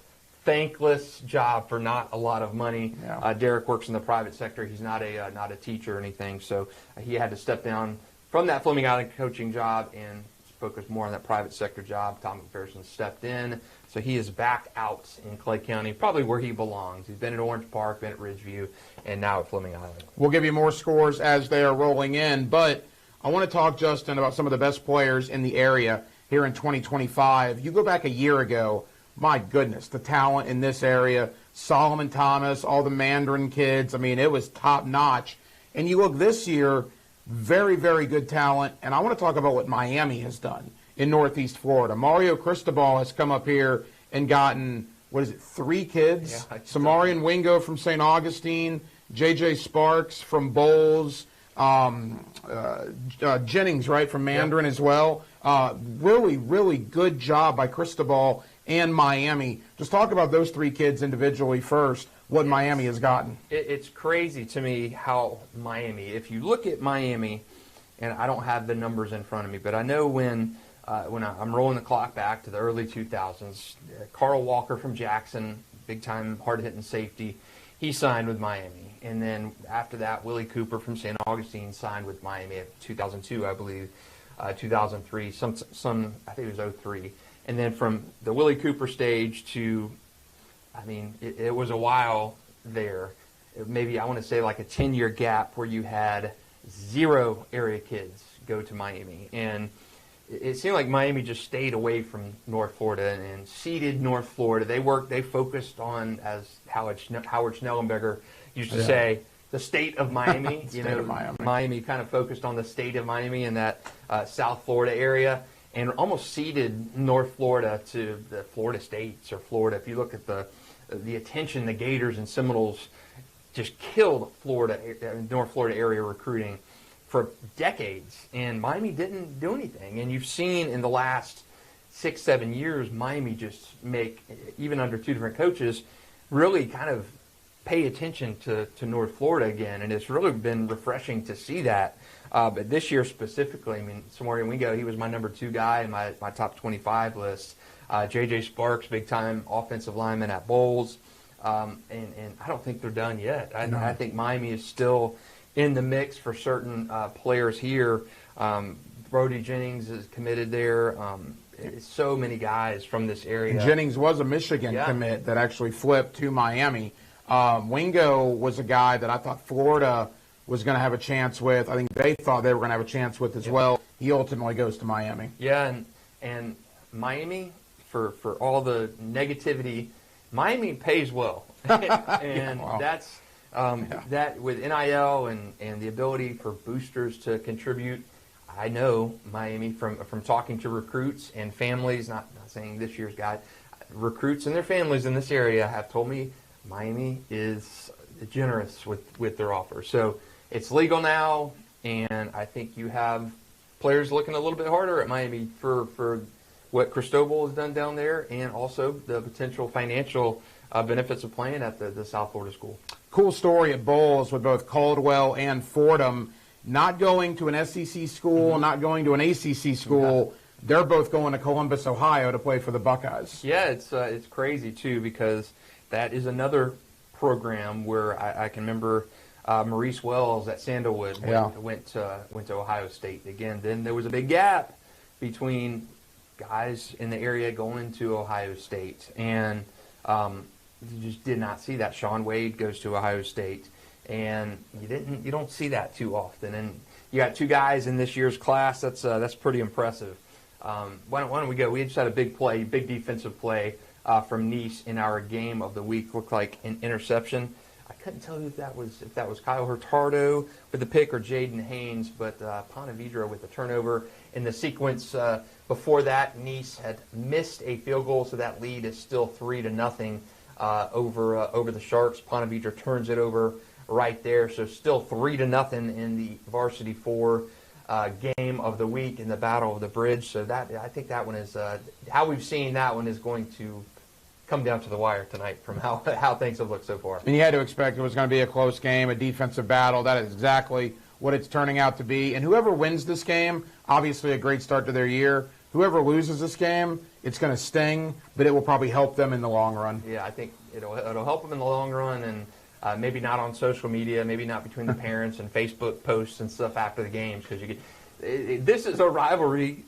thankless job for not a lot of money. Yeah. Derek works in the private sector. He's not a teacher or anything, so he had to step down from that Fleming Island coaching job and focus more on that private sector job. Tom McPherson stepped in, so he is back out in Clay County, probably where he belongs. He's been at Orange Park, been at Ridgeview, and now at Fleming Island. We'll give you more scores as they are rolling in, but I want to talk, Justin, about some of the best players in the area here in 2025. You go back a year ago, my goodness, the talent in this area, Solomon Thomas, all the Mandarin kids, I mean, it was top-notch. And you look this year, very, very good talent, and I want to talk about what Miami has done in Northeast Florida. Mario Cristobal has come up here and gotten, 3 kids? Yeah, Samarian Wingo from St. Augustine, J.J. Sparks from Bowles, Jennings, right, from Mandarin as well. Really, really good job by Cristobal and Miami. Just talk about those 3 kids individually first, what Miami has gotten. It's crazy to me how Miami, if you look at Miami, and I don't have the numbers in front of me, but I know when I'm rolling the clock back to the early 2000s, Carl Walker from Jackson, big-time hard-hitting safety, he signed with Miami. And then after that, Willie Cooper from St. Augustine signed with Miami in 2002, I believe, 2003, some I think it was 03. And then from the Willie Cooper stage to, I mean, it was a while there. Maybe I want to say like a 10-year gap where you had 0 area kids go to Miami. And it seemed like Miami just stayed away from North Florida and seeded North Florida. They focused on, as Howard Schnellenberger used to say, the state of Miami. Miami kind of focused on the state of Miami in that South Florida area, and almost ceded North Florida to the Florida states or Florida. If you look at the attention the Gators and Seminoles just killed North Florida area recruiting for decades, and Miami didn't do anything. And you've seen in the last 6-7 years, Miami just make, even under 2 different coaches, really kind of pay attention to North Florida again, and it's really been refreshing to see that. But this year specifically, I mean, Samarian Wingo, he was my number 2 guy in my top 25 list. J.J. Sparks, big-time offensive lineman at Bowles. And I don't think they're done yet. I think Miami is still in the mix for certain players here. Brody Jennings is committed there. So many guys from this area. And Jennings was a Michigan commit that actually flipped to Miami. Wingo was a guy that I thought Florida was going to have a chance with. I think they thought they were going to have a chance with as well. He ultimately goes to Miami. Yeah, and Miami, for all the negativity, Miami pays well. And that's that with NIL and the ability for boosters to contribute. I know Miami from talking to recruits and families, not saying this year's guy, recruits and their families in this area have told me Miami is generous with their offer. So it's legal now, and I think you have players looking a little bit harder at Miami for what Cristobal has done down there, and also the potential financial benefits of playing at the South Florida school. Cool story at Bowles with both Caldwell and Fordham. Not going to an SEC school, not going to an ACC school. They're both going to Columbus, Ohio to play for the Buckeyes. Yeah, it's crazy, too, because that is another program where I can remember Maurice Wells at Sandalwood went to Ohio State. Again, then there was a big gap between guys in the area going to Ohio State. And you just did not see that. Sean Wade goes to Ohio State. And you don't see that too often. And you got 2 guys in this year's class. That's pretty impressive. Why don't we go? We just had a big defensive play from Nice in our game of the week. Looked like an interception. I couldn't tell you if that was Kyle Hurtado with the pick or Jaden Haynes, but Pontevedra with the turnover. In the sequence before that, Nice had missed a field goal, so that lead is still 3-0 over the Sharks. Pontevedra turns it over right there. So still 3-0 in the varsity 4 game of the week in the Battle of the Bridge. So that, I think that one is how we've seen that one is going to come down to the wire tonight from how things have looked so far. And you had to expect it was going to be a close game, a defensive battle. That is exactly what it's turning out to be. And whoever wins this game, obviously a great start to their year. Whoever loses this game, it's going to sting, but it will probably help them in the long run. Yeah, I think it'll help them in the long run, and maybe not on social media, maybe not between the parents and Facebook posts and stuff after the games, because this is a rivalry.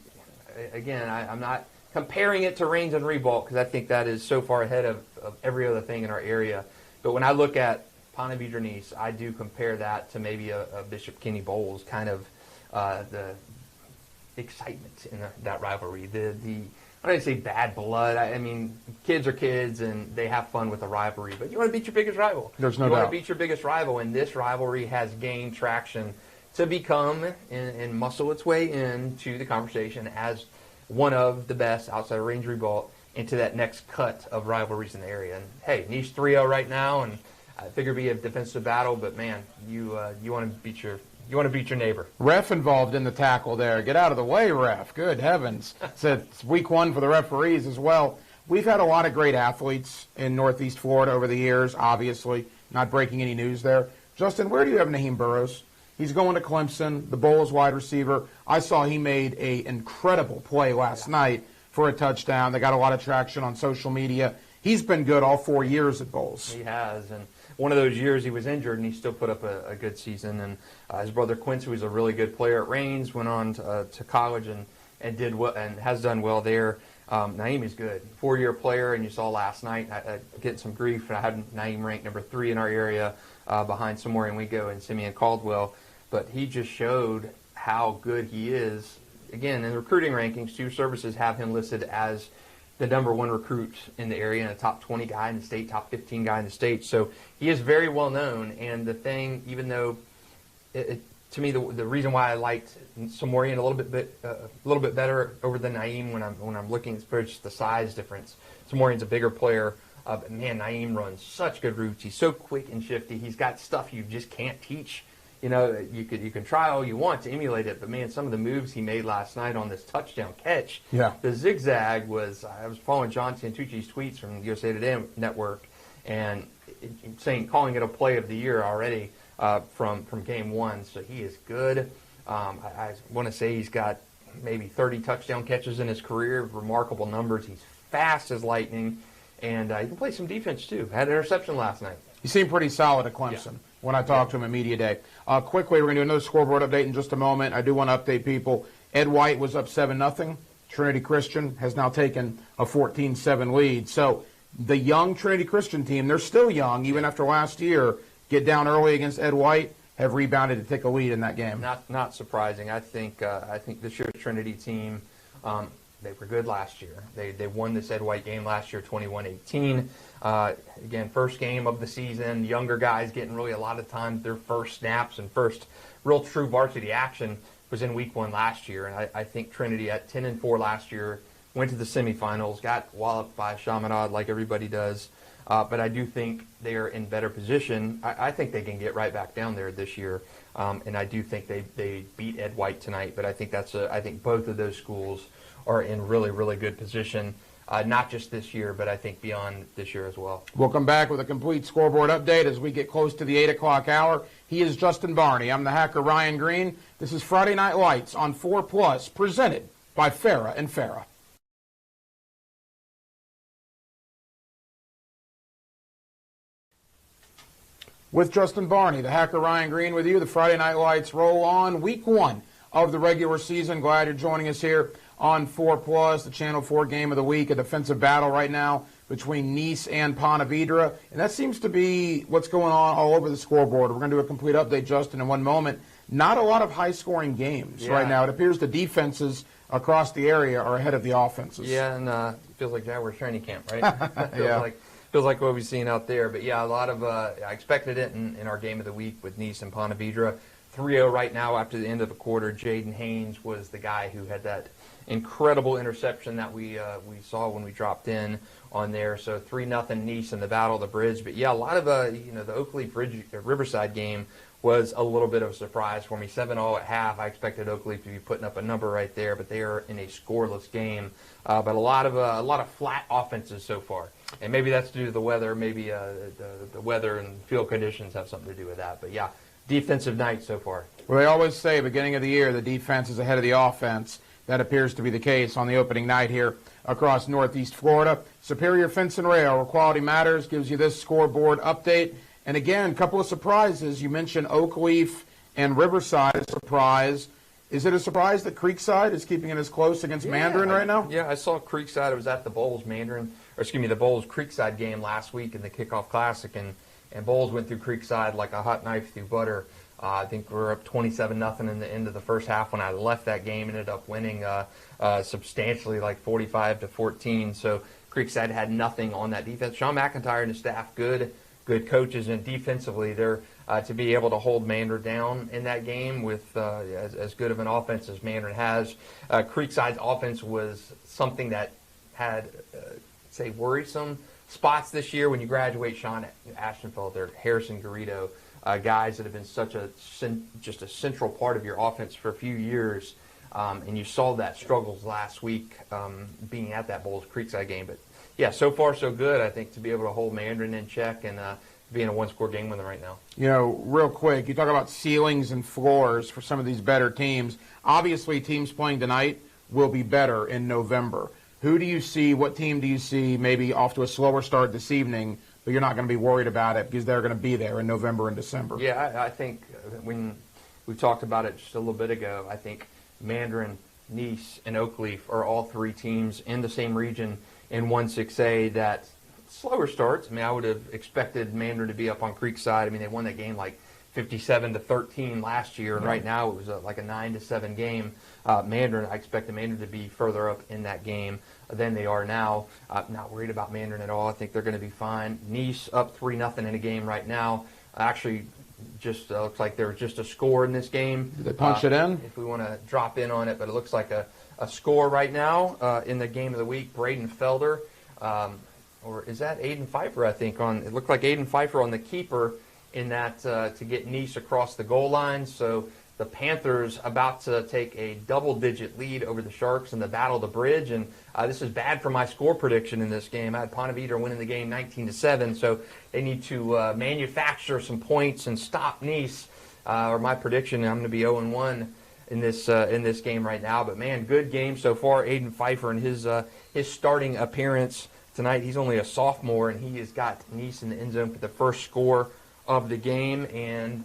Again, I'm not comparing it to Rains and Ribault because I think that is so far ahead of every other thing in our area. But when I look at Ponte Vedra Nice, I do compare that to maybe a Bishop Kenny Bowles, kind of the excitement in that rivalry. I don't say bad blood. I mean, kids are kids and they have fun with a rivalry. But you want to beat your biggest rival. There's no doubt. You want to beat your biggest rival, and this rivalry has gained traction to become and muscle its way into the conversation as one of the best outside of Rains Ribault into that next cut of rivalries in the area. And hey, Nice 3-0 right now, and I figure it'd be a defensive battle. But man, you want to beat your neighbor. Ref involved in the tackle there. Get out of the way, ref. Good heavens. It's week 1 for the referees as well. We've had a lot of great athletes in Northeast Florida over the years, obviously. Not breaking any news there. Justin, where do you have Naheem Burrows? He's going to Clemson, the Bulls wide receiver. I saw he made an incredible play last night for a touchdown. They got a lot of traction on social media. He's been good all 4 years at Bulls. He has, and one of those years he was injured, and he still put up a good season. And his brother Quincy was a really good player at Rains, went on to college and did well, and has done well there. Naeem is good, 4-year player, and you saw last night getting some grief. I had Naeem ranked number 3 in our area, behind Samori and Wingo and Simeon Caldwell. But he just showed how good he is. Again, in the recruiting rankings, 2 services have him listed as the number 1 recruit in the area and a top 20 guy in the state, top 15 guy in the state. So he is very well known. And the thing, even though to me the reason why I liked Samorian a little bit better over than Naeem when I'm looking at just the size difference. Samorian's a bigger player. But man, Naeem runs such good routes. He's so quick and shifty. He's got stuff you just can't teach. You know, you can try all you want to emulate it, but man, some of the moves he made last night on this touchdown catch, the zigzag was. I was following John Santucci's tweets from the USA Today Network, and calling it a play of the year already from game 1. So he is good. I want to say he's got maybe 30 touchdown catches in his career. Remarkable numbers. He's fast as lightning, and he can play some defense too. Had an interception last night. He seemed pretty solid at Clemson when I talked to him at Media Day. Quickly, we're going to do another scoreboard update in just a moment. I do want to update people. Ed White was up 7-0. Trinity Christian has now taken a 14-7 lead. So the young Trinity Christian team, they're still young, even after last year, get down early against Ed White, have rebounded to take a lead in that game. Not surprising. I think this year's Trinity team, they were good last year. They won this Ed White game last year, 21-18. Again, first game of the season. Younger guys getting really a lot of time. Their first snaps and first real true varsity action was in week 1 last year. And I think Trinity at 10-4 last year went to the semifinals, got walloped by Chaminade like everybody does. But I do think they are in better position. I think they can get right back down there this year. And I do think they beat Ed White tonight. But I think I think both of those schools are in really, really good position, not just this year, but I think beyond this year as well. We'll come back with a complete scoreboard update as we get close to the 8 o'clock hour. He is Justin Barney. I'm the hacker Ryan Green. This is Friday Night Lights on 4+, presented by Farah and Farah. With Justin Barney, the hacker Ryan Green with you. The Friday Night Lights roll on. Week 1 of the regular season. Glad you're joining us here on 4+, the Channel 4 game of the week, a defensive battle right now between Nice and Ponte Vedra. And that seems to be what's going on all over the scoreboard. We're going to do a complete update, Justin, in one moment. Not a lot of high-scoring games right now. It appears the defenses across the area are ahead of the offenses. Yeah, and it feels like Jaguars training camp, right? Feels like what we've seen out there. But, yeah, a lot of I expected it in our game of the week with Nice and Ponte Vedra. 3-0 right now after the end of the quarter. Jaden Haynes was the guy who had that incredible interception that we saw when we dropped in on there. So 3-0 Nice in the Battle of the Bridge. But yeah, a lot of the Oakleaf Riverside game was a little bit of a surprise for me. 7-0 at half. I expected Oakleaf to be putting up a number right there, but they are in a scoreless game. But a lot of flat offenses so far, and maybe that's due to the weather. Maybe the weather and field conditions have something to do with that. But yeah, defensive night so far. Well, they always say beginning of the year the defense is ahead of the offense. That appears to be the case on the opening night here across Northeast Florida. Superior Fence and Rail, where quality matters, gives you this scoreboard update. And again, a couple of surprises. You mentioned Oakleaf and Riverside, a surprise. Is it a surprise that Creekside is keeping it as close against Mandarin right now? Yeah, I saw Creekside. I was at the Bowles the Bowles Creekside game last week in the Kickoff Classic, and Bowles went through Creekside like a hot knife through butter. I think we were up 27-0 in the end of the first half when I left that game. Ended up winning substantially, like 45-14. So Creekside had nothing on that defense. Sean McIntyre and his staff, good coaches, and defensively they're to be able to hold Mandarin down in that game with as good of an offense as Mandarin has. Creekside's offense was something that had worrisome spots this year. When you graduate Sean Ashtonfelder, Harrison Garrido, guys that have been just a central part of your offense for a few years, and you saw that struggles last week being at that Bowles Creekside game. But yeah, so far so good, I think, to be able to hold Mandarin in check and be in a one-score game with them right now. You know, real quick, you talk about ceilings and floors for some of these better teams. Obviously, teams playing tonight will be better in November. Who do you see, what team do you see maybe off to a slower start this evening, but you're not going to be worried about it because they're going to be there in November and December? Yeah, I think when we talked about it just a little bit ago, I think Mandarin, Nice, and Oakleaf are all three teams in the same region in 1-6A that slower starts. I mean, I would have expected Mandarin to be up on Creekside. I mean, they won that game like 57-13 last year, and right now it was like a 9-7 game. Mandarin, I expected Mandarin to be further up in that game than they are now. Not worried about Mandarin at all. I think they're going to be fine. Nice up 3-0 in a game right now. Actually, just looks like there was just a score in this game. Did they punch it in? If we want to drop in on it, but it looks like a score right now in the game of the week. Braden Felder, or is that Aiden Pfeiffer, I think, it looked like Aiden Pfeiffer on the keeper in that to get Nice across the goal line. So the Panthers about to take a double-digit lead over the Sharks in the Battle of the Bridge, and this is bad for my score prediction in this game. I had Ponte Vedra winning the game 19-7, so they need to manufacture some points and stop Nice. Or my prediction, I'm going to be 0-1 in this game right now. But man, good game so far. Aiden Pfeiffer and his starting appearance tonight. He's only a sophomore, and he has got Nice in the end zone for the first score of the game. And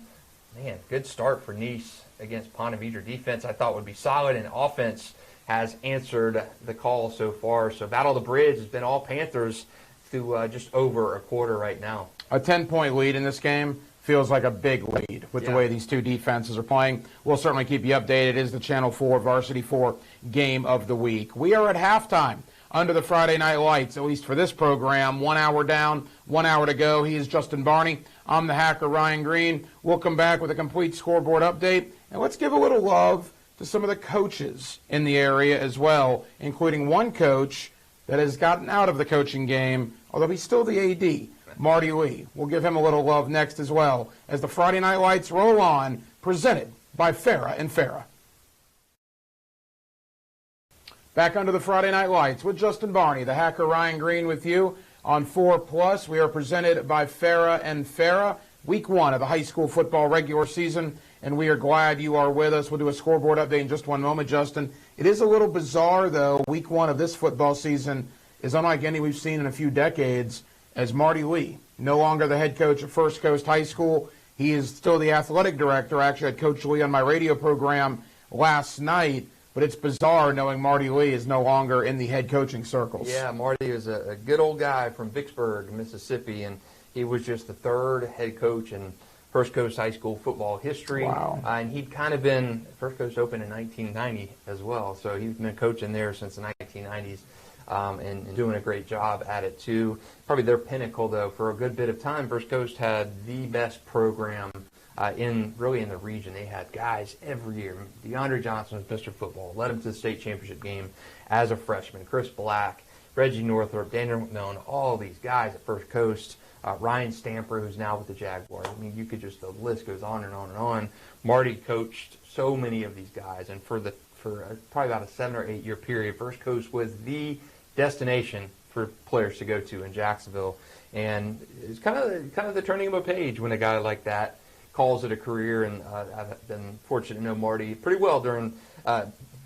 man, good start for Nice against Ponte Vedra defense. I thought would be solid, and offense has answered the call so far. So Battle of the Bridge has been all Panthers through just over a quarter right now. A 10-point lead in this game feels like a big lead with the way these two defenses are playing. We'll certainly keep you updated. It is the Channel 4 Varsity 4 Game of the Week. We are at halftime under the Friday Night Lights, at least for this program. 1 hour down, 1 hour to go. He is Justin Barney. I'm the hacker, Ryan Green. We'll come back with a complete scoreboard update. And let's give a little love to some of the coaches in the area as well, including one coach that has gotten out of the coaching game, although he's still the AD, Marty Lee. We'll give him a little love next as well as the Friday Night Lights roll on, presented by Farah and Farah. Back under the Friday Night Lights with Justin Barney, the hacker, Ryan Green with you on 4+. We are presented by Farah and Farah. Week 1 of the high school football regular season, and we are glad you are with us. We'll do a scoreboard update in just one moment, Justin. It is a little bizarre, though. Week 1 of this football season is unlike any we've seen in a few decades, as Marty Lee, no longer the head coach at First Coast High School. He is still the athletic director. I actually had Coach Lee on my radio program last night, but it's bizarre knowing Marty Lee is no longer in the head coaching circles. Yeah, Marty is a good old guy from Vicksburg, Mississippi, and he was just the third head coach in First Coast High School football history. Wow. And he'd kind of been, First Coast opened in 1990 as well, so he's been coaching there since the 1990s. And doing a great job at it, too. Probably their pinnacle, though, for a good bit of time. First Coast had the best program really in the region. They had guys every year. DeAndre Johnson was Mr. Football, led him to the state championship game as a freshman. Chris Black, Reggie Northrup, Daniel McMillan, all these guys at First Coast. Ryan Stamper, who's now with the Jaguars. I mean, you could just, the list goes on and on and on. Marty coached so many of these guys, and for probably about a 7 or 8 year period, First Coast was the destination for players to go to in Jacksonville. And it's kind of the turning of a page when a guy like that calls it a career. And I've been fortunate to know Marty pretty well during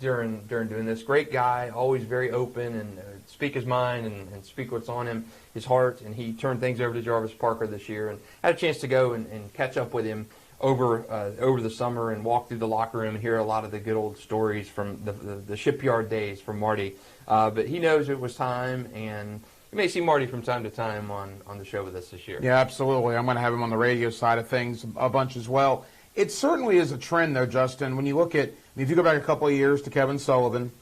doing this. Great guy, always very open and speak his mind and speak what's on his heart. And he turned things over to Jarvis Parker this year, and had a chance to go and catch up with him over the summer and walk through the locker room and hear a lot of the good old stories from the shipyard days from Marty. But he knows it was time, and you may see Marty from time to time on the show with us this year. Yeah, absolutely. I'm going to have him on the radio side of things a bunch as well. It certainly is a trend, though, Justin. When you look at, if you go back a couple of years to Kevin Sullivan,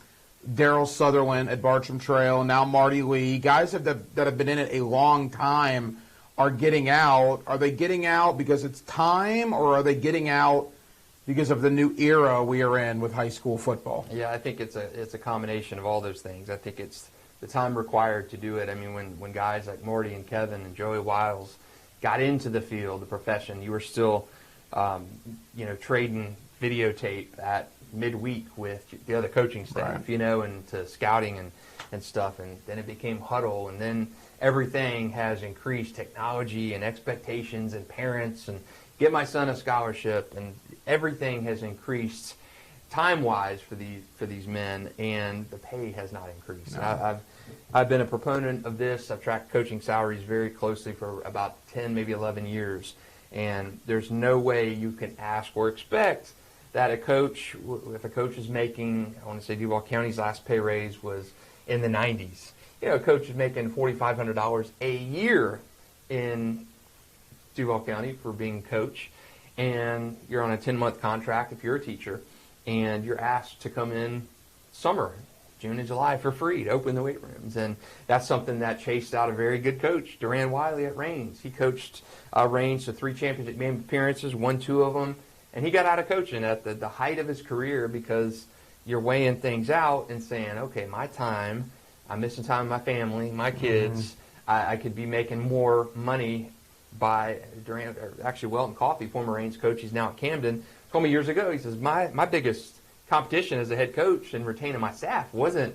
Daryl Sutherland at Bartram Trail, and now Marty Lee, guys that have been in it a long time are getting out. Are they getting out because it's time, or are they getting out because of the new era we are in with high school football? Yeah, I think it's a combination of all those things. I think it's the time required to do it. I mean, when guys like Marty and Kevin and Joey Wiles got into the field, the profession, you were still trading videotape at midweek with the other coaching staff, right. And to scouting and stuff. And then it became huddle, and then everything has increased, technology and expectations and parents and get my son a scholarship, and everything has increased time-wise for these men, and the pay has not increased. No. I've been a proponent of this. I've tracked coaching salaries very closely for about 10, maybe 11 years, and there's no way you can ask or expect that if a coach is making, I want to say Duval County's last pay raise was in the 90s. A coach is making $4,500 a year in Duval County for being coach, and you're on a 10-month contract if you're a teacher, and you're asked to come in summer, June and July, for free to open the weight rooms. And that's something that chased out a very good coach, Duran Wiley at Raines. He coached Raines to 3 championship game appearances, won 2 of them, and he got out of coaching at the height of his career because you're weighing things out and saying, okay, my time, I'm missing time with my family, my kids, I could be making more money by Durant, or actually Welton Coffey, former Raines coach, he's now at Camden, told me years ago, he says, my biggest competition as a head coach and retaining my staff wasn't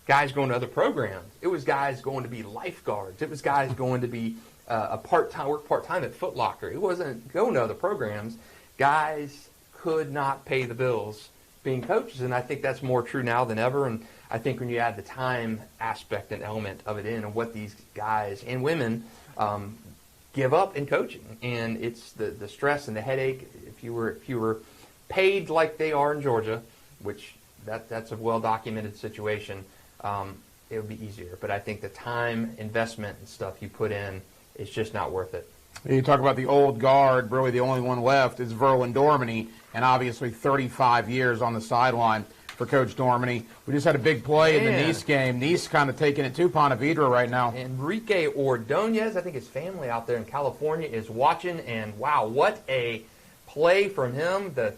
guys going to other programs. It was guys going to be lifeguards. It was guys going to be work part-time at Foot Locker. It wasn't going to other programs. Guys could not pay the bills being coaches, and I think that's more true now than ever. And I think when you add the time aspect and element of it in, and what these guys and women give up in coaching, and it's the stress and the headache. If you were paid like they are in Georgia, which that's a well-documented situation, it would be easier. But I think the time investment and stuff you put in is just not worth it. You talk about the old guard, really the only one left is Verlin Dorminey, and obviously 35 years on the sideline for Coach Dorminey. We just had a big play in the Nice game. Nice kind of taking it to Ponte Vedra right now. Enrique Ordonez, I think his family out there in California is watching, and wow, what a play from him. The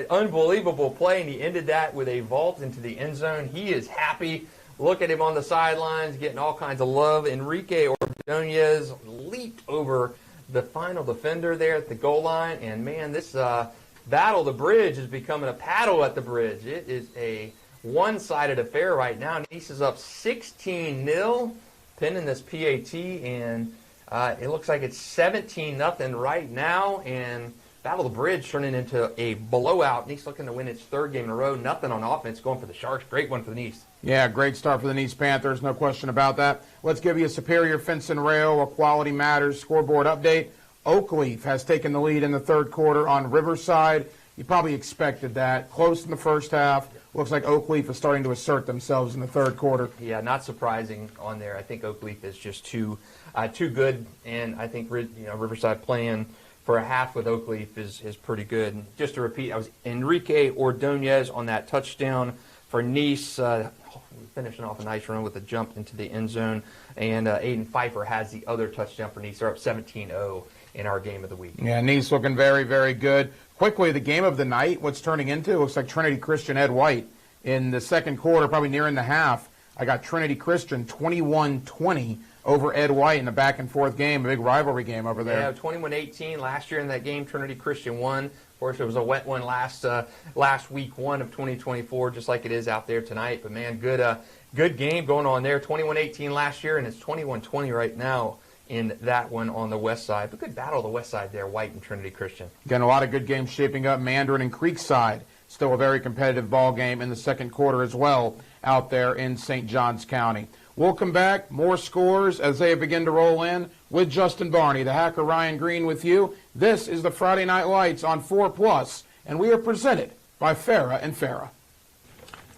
unbelievable play, and he ended that with a vault into the end zone. He is happy. Look at him on the sidelines, getting all kinds of love. Enrique Ordonez leaped over the final defender there at the goal line, and man, this battle of the bridge is becoming a paddle at the bridge. It is a one-sided affair right now. Nice is up 16-0, pinning this PAT, and it looks like it's 17-0 right now, and battle of the bridge turning into a blowout. Nice looking to win its 3rd game in a row. Nothing on offense, going for the Sharks. Great one for the Nice. Yeah, great start for the Nice Panthers, no question about that. Let's give you a Superior Fence and Rail, a Quality Matters scoreboard update. Oakleaf has taken the lead in the 3rd quarter on Riverside. You probably expected that. Close in the first half. Looks like Oakleaf is starting to assert themselves in the 3rd quarter. Yeah, not surprising on there. I think Oakleaf is just too good, and I think Riverside playing for a half with Oakleaf is pretty good. And just to repeat, I was Enrique Ordonez on that touchdown for Nice, finishing off a nice run with a jump into the end zone. And Aiden Pfeiffer has the other touchdown for Nice. They're up 17-0 in our game of the week. Yeah, Nice looking very, very good. Quickly, the game of the night, what's turning into, looks like Trinity Christian Ed White in the second quarter, probably nearing the half. I got Trinity Christian 21-20 over Ed White in the back-and-forth game, a big rivalry game over there. Yeah, 21-18 last year in that game. Trinity Christian won. Of course, it was a wet one last week one of 2024, just like it is out there tonight. But, man, good game going on there. 21-18 last year, and it's 21-20 right now in that one on the west side. But good battle on the west side there, White and Trinity Christian. Again, a lot of good games shaping up. Mandarin and Creekside, still a very competitive ball game in the second quarter as well out there in St. Johns County. We'll come back, more scores as they begin to roll in with Justin Barney, the Hacker Ryan Green with you. This is the Friday Night Lights on 4+, and we are presented by Farah and Farah.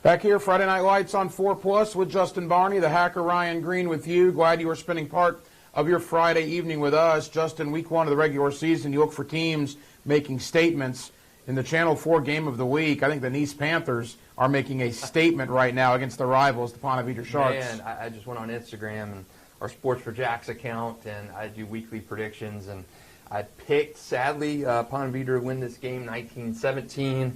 Back here, Friday Night Lights on 4+, with Justin Barney, the Hacker Ryan Green with you. Glad you are spending part of your Friday evening with us. Justin, week one of the regular season, you look for teams making statements. In the Channel 4 game of the week, I think the Nice Panthers are making a statement right now against the rivals, the Ponte Vedra Sharks. Man, I just went on Instagram and our Sports for Jacks account, and I do weekly predictions, and I picked, sadly, Ponte Vedra to win this game 19-17.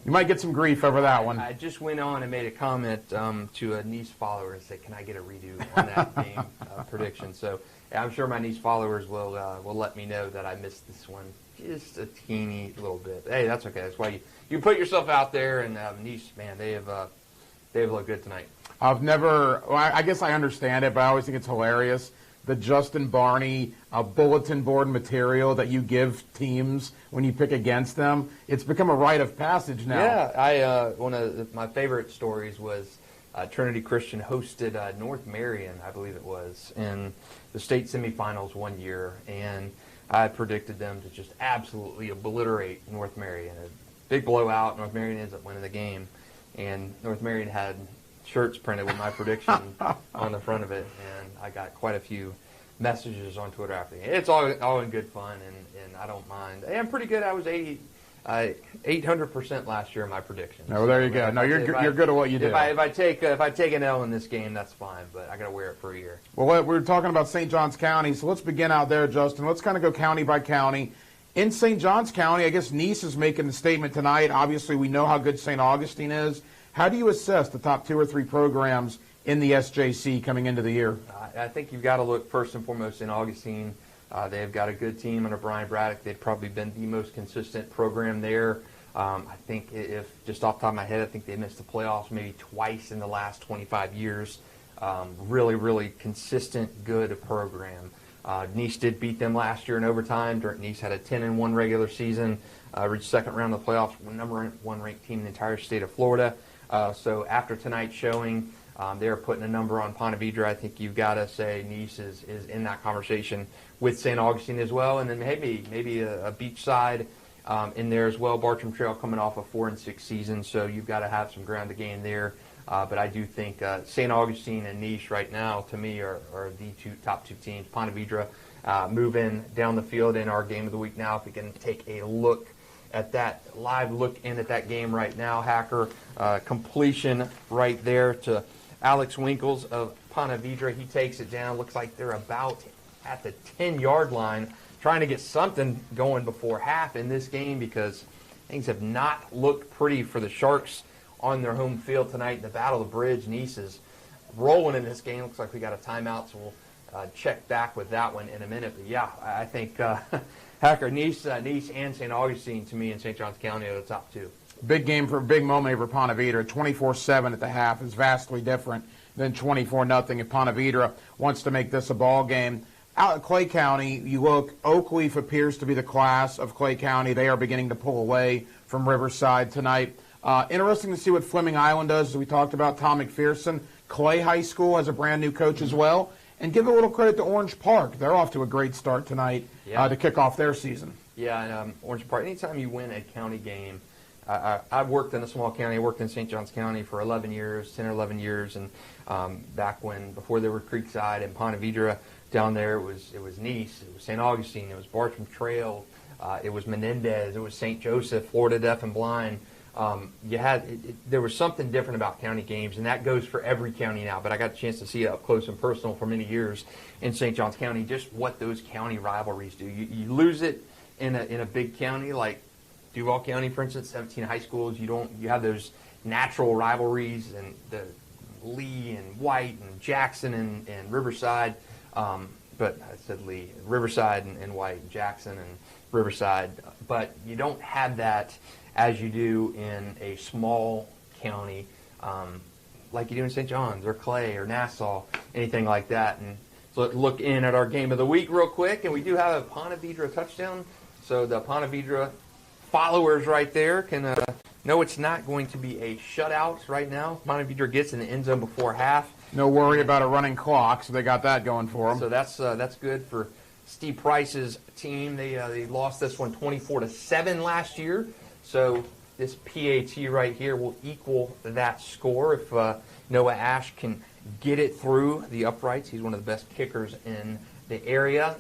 You might get some grief over that one. I just went on and made a comment to a Nice follower and said, can I get a redo on that game prediction? So yeah, I'm sure my Nice followers will let me know that I missed this one just a teeny little bit. Hey, that's okay. That's why you put yourself out there, and Nice, man, they've looked good tonight. I guess I understand it, but I always think it's hilarious. The Justin Barney bulletin board material that you give teams when you pick against them. It's become a rite of passage now. Yeah, one of my favorite stories was Trinity Christian hosted North Marion, I believe it was, in the state semifinals one year, and I predicted them to just absolutely obliterate North Marion. A big blowout. North Marion ends up winning the game, and North Marion had shirts printed with my prediction on the front of it, and I got quite a few messages on Twitter after the game. It's all in good fun, and I don't mind. Hey, I'm pretty good. I was 800% last year in my predictions. No, well, there you go. No, you're good at what you do. If I take an L in this game, that's fine, but I got to wear it for a year. Well, we're talking about St. Johns County, so let's begin out there, Justin. Let's kind of go county by county. In St. Johns County, I guess Nice is making the statement tonight. Obviously, we know how good St. Augustine is. How do you assess the top 2 or 3 programs in the SJC coming into the year? I think you've got to look first and foremost in Augustine. They've got a good team under Brian Braddock. They've probably been the most consistent program there. I think if just off the top of my head, I think they missed the playoffs maybe twice in the last 25 years. Really, really consistent, good program. Nice did beat them last year in overtime. Nice had a 10-1 regular season, reached second round of the playoffs, number 1 ranked team in the entire state of Florida. So after tonight's showing, they're putting a number on Ponte Vedra. I think you've got to say Nice is in that conversation with St. Augustine as well, and then maybe a Beachside in there as well. Bartram Trail coming off a 4-6 season, so you've got to have some ground to gain there. But I do think St. Augustine and Nice right now, to me, are the top two teams. Ponte Vedra moving down the field in our game of the week now. If we can take a look at that live look in at that game right now, Hacker completion right there to Alex Winkles of Ponte Vedra. He takes it down. Looks like they're about at the 10-yard line, trying to get something going before half in this game because things have not looked pretty for the Sharks on their home field tonight in the Battle of the Bridge. Nice is rolling in this game. Looks like we got a timeout, so we'll check back with that one in a minute. But yeah, I think Hacker, Nice and St. Augustine, to me, in St. Johns County are the top 2. Big game for a big moment for Ponte Vedra. 24-7 at the half is vastly different than 24-0 if Ponte Vedra wants to make this a ball game. Out at Clay County, you look, Oak Leaf appears to be the class of Clay County. They are beginning to pull away from Riverside tonight. Interesting to see what Fleming Island does, as we talked about. Tom McPherson, Clay High School has a brand new coach as well. And give a little credit to Orange Park. They're off to a great start tonight to kick off their season. Yeah, and Orange Park, anytime you win a county game, I've worked in a small county. I worked in St. Johns County for 10 or 11 years, and back before there were Creekside and Ponte Vedra down there, it was Nice, it was St. Augustine, it was Bartram Trail, it was Menendez, it was St. Joseph, Florida Deaf and Blind. There was something different about county games, and that goes for every county now. But I got a chance to see it up close and personal for many years in St. Johns County, just what those county rivalries do. You lose it in a big county like Duval County, for instance, 17 high schools. You have those natural rivalries and the Lee and White and Jackson and Riverside. But I said Lee, Riverside and White, Jackson and Riverside. But you don't have that as you do in a small county like you do in St. John's or Clay or Nassau, anything like that. And so let's look in at our game of the week real quick. And we do have a Ponte Vedra touchdown. So the Ponte Vedra followers right there can know it's not going to be a shutout right now. Ponte Vedra gets in the end zone before half. No worry about a running clock, so they got that going for them. So that's good for Steve Price's team. They lost this one 24-7 last year. So this PAT right here will equal that score if Noah Ash can get it through the uprights. He's one of the best kickers in the area.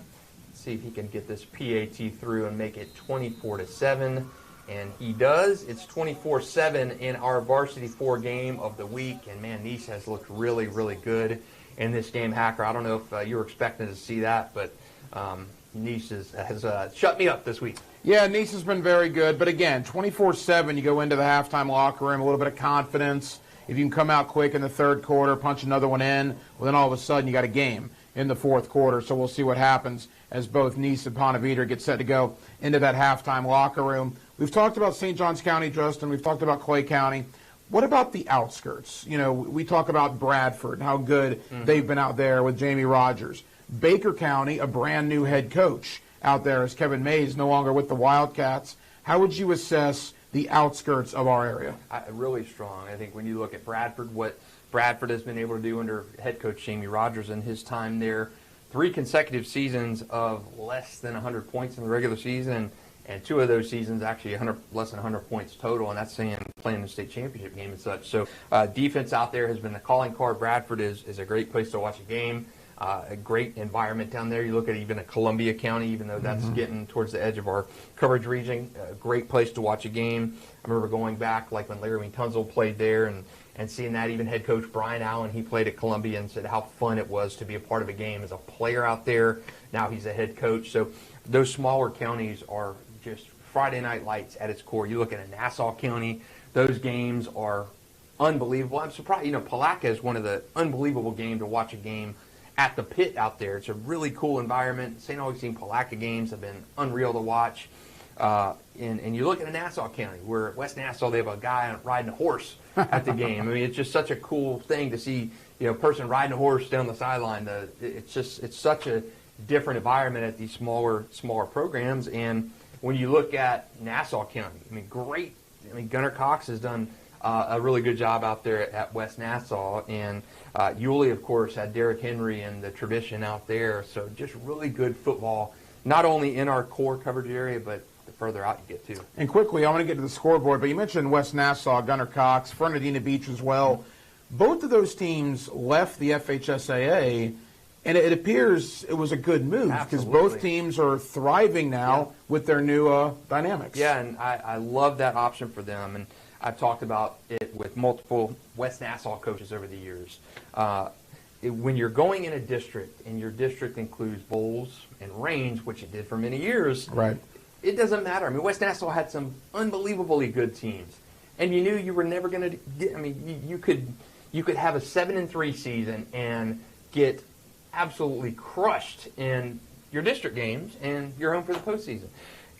Let's see if he can get this PAT through and make it 24-7. And he does. It's 24-7 in our Varsity 4 game of the week. And, man, Nice has looked really, really good in this game, Hacker. I don't know if you were expecting to see that, but Nice has shut me up this week. Yeah, Nice has been very good. But, again, 24-7, you go into the halftime locker room, a little bit of confidence. If you can come out quick in the third quarter, punch another one in, well, then all of a sudden you got a game in the fourth quarter. So we'll see what happens as both Nice and Ponte Vedra get set to go into that halftime locker room. We've talked about St. Johns County, Justin. We've talked about Clay County. What about the outskirts? You know, we talk about Bradford and how good they've been out there with Jamie Rogers. Baker County, a brand new head coach out there as Kevin Mays, no longer with the Wildcats. How would you assess the outskirts of our area? Really strong. I think when you look at Bradford, what Bradford has been able to do under head coach Jamie Rogers in his time there, 3 consecutive seasons of less than 100 points in the regular season, and 2 of those seasons actually less than 100 points total, and that's saying playing the state championship game and such. So defense out there has been the calling card. Bradford is a great place to watch a game. A great environment down there. You look at even a Columbia County, even though that's getting towards the edge of our coverage region, a great place to watch a game. I remember going back like when Larry Tunzel played there and seeing that. Even head coach Brian Allen, he played at Columbia, and said how fun it was to be a part of a game as a player out there. Now he's a head coach. So those smaller counties are just Friday night lights at its core. You look at a Nassau County, those games are unbelievable. I'm surprised, Palatka is one of the unbelievable games to watch a game at the pit out there. It's a really cool environment. St. Augustine Palatka games have been unreal to watch. And you look at a Nassau County, where West Nassau, they have a guy riding a horse at the game. I mean, it's just such a cool thing to see, a person riding a horse down the sideline. It's such a different environment at these smaller programs. And when you look at Nassau County, great. Gunnar Cox has done a really good job out there at West Nassau, and Yulee, of course, had Derrick Henry and the tradition out there. So just really good football, not only in our core coverage area, but the further out you get too. And quickly, I want to get to the scoreboard, but you mentioned West Nassau, Gunnar Cox, Fernandina Beach as well. Both of those teams left the FHSAA, and it appears it was a good move because both teams are thriving now with their new dynamics. Yeah, and I love that option for them. And I've talked about it with multiple West Nassau coaches over the years. When you're going in a district, and your district includes bowls and range, which it did for many years, right? It doesn't matter. West Nassau had some unbelievably good teams, and you knew you were never going to get. You could have a 7-3 season and get absolutely crushed in your district games, and you're home for the postseason.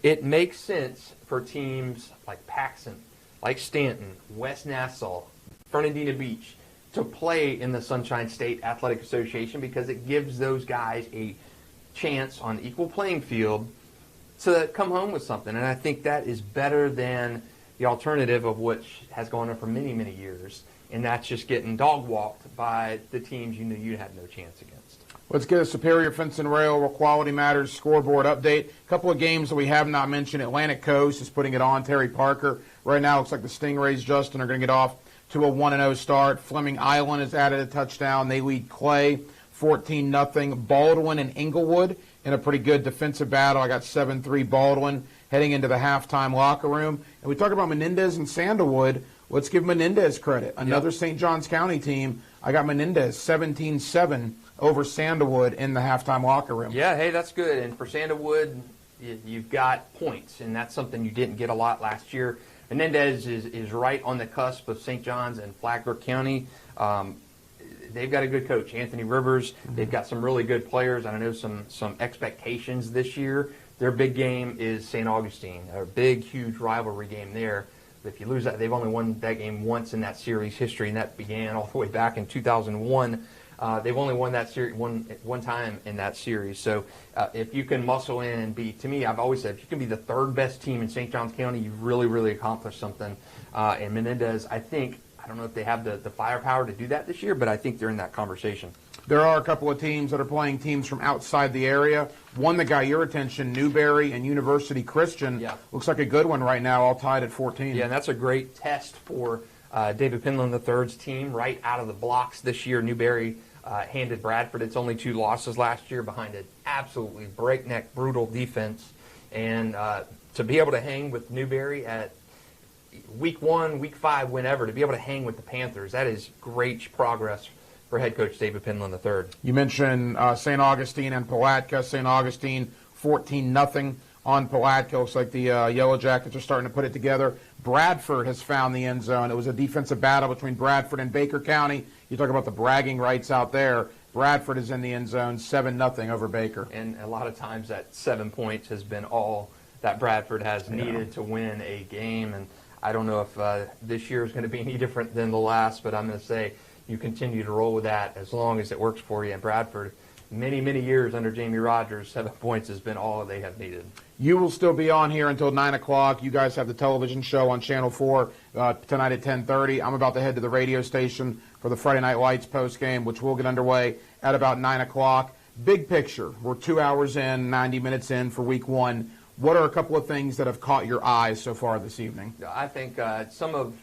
It makes sense for teams like Paxton, like Stanton, West Nassau, Fernandina Beach, to play in the Sunshine State Athletic Association because it gives those guys a chance on equal playing field to come home with something. And I think that is better than the alternative of which has gone on for many, many years, and that's just getting dog-walked by the teams you knew you had no chance against. Let's get a Superior Fence and Rail Quality Matters scoreboard update. A couple of games that we have not mentioned. Atlantic Coast is putting it on. Terry Parker. Right now, it looks like the Stingrays, Justin, are going to get off to a 1-0 start. Fleming Island has added a touchdown. They lead Clay 14-0. Baldwin and Inglewood in a pretty good defensive battle. I got 7-3 Baldwin. heading into the halftime locker room. And we talk about Menendez and Sandalwood. Let's give Menendez credit. Another St. Johns County team. I got Menendez 17-7 over Sandalwood in the halftime locker room. Yeah, hey, that's good. And for Sandalwood, you've got points, and that's something you didn't get a lot last year. Menendez is right on the cusp of St. Johns and Flagler County. They've got a good coach, Anthony Rivers. They've got some really good players. I know some expectations this year. Their big game is St. Augustine, a big, huge rivalry game there. But if you lose that, they've only won that game once in that series history, and that began all the way back in 2001. They've only won that series one time in that series. So if you can muscle in and be, to me, I've always said, if you can be the third best team in St. Johns County, you've really, really accomplished something. And Menendez, I don't know if they have the firepower to do that this year, but I think they're in that conversation. There are a couple of teams that are playing teams from outside the area. One that got your attention, Newberry and University Christian. Yeah. Looks like a good one right now, all tied at 14. Yeah, and that's a great test for David Penland III's team right out of the blocks this year. Newberry handed Bradford its only 2 losses last year behind an absolutely breakneck, brutal defense. And to be able to hang with Newberry at week 1, week 5, whenever, to be able to hang with the Panthers, that is great progress for head coach David Penland III. You mentioned St. Augustine and Palatka. St. Augustine 14-0 on Palatka. Looks like the Yellow Jackets are starting to put it together. Bradford has found the end zone. It was a defensive battle between Bradford and Baker County. You talk about the bragging rights out there. Bradford is in the end zone 7-0 over Baker. And a lot of times that 7 points has been all that Bradford has needed to win a game. And I don't know if this year is going to be any different than the last, but I'm going to say you continue to roll with that as long as it works for you. And Bradford, many, many years under Jamie Rogers, 7 points has been all they have needed. You will still be on here until 9 o'clock. You guys have the television show on Channel 4 tonight at 10:30. I'm about to head to the radio station for the Friday Night Lights postgame, which will get underway at about 9 o'clock. Big picture, we're 2 hours in, 90 minutes in for week 1. What are a couple of things that have caught your eyes so far this evening? I think some of,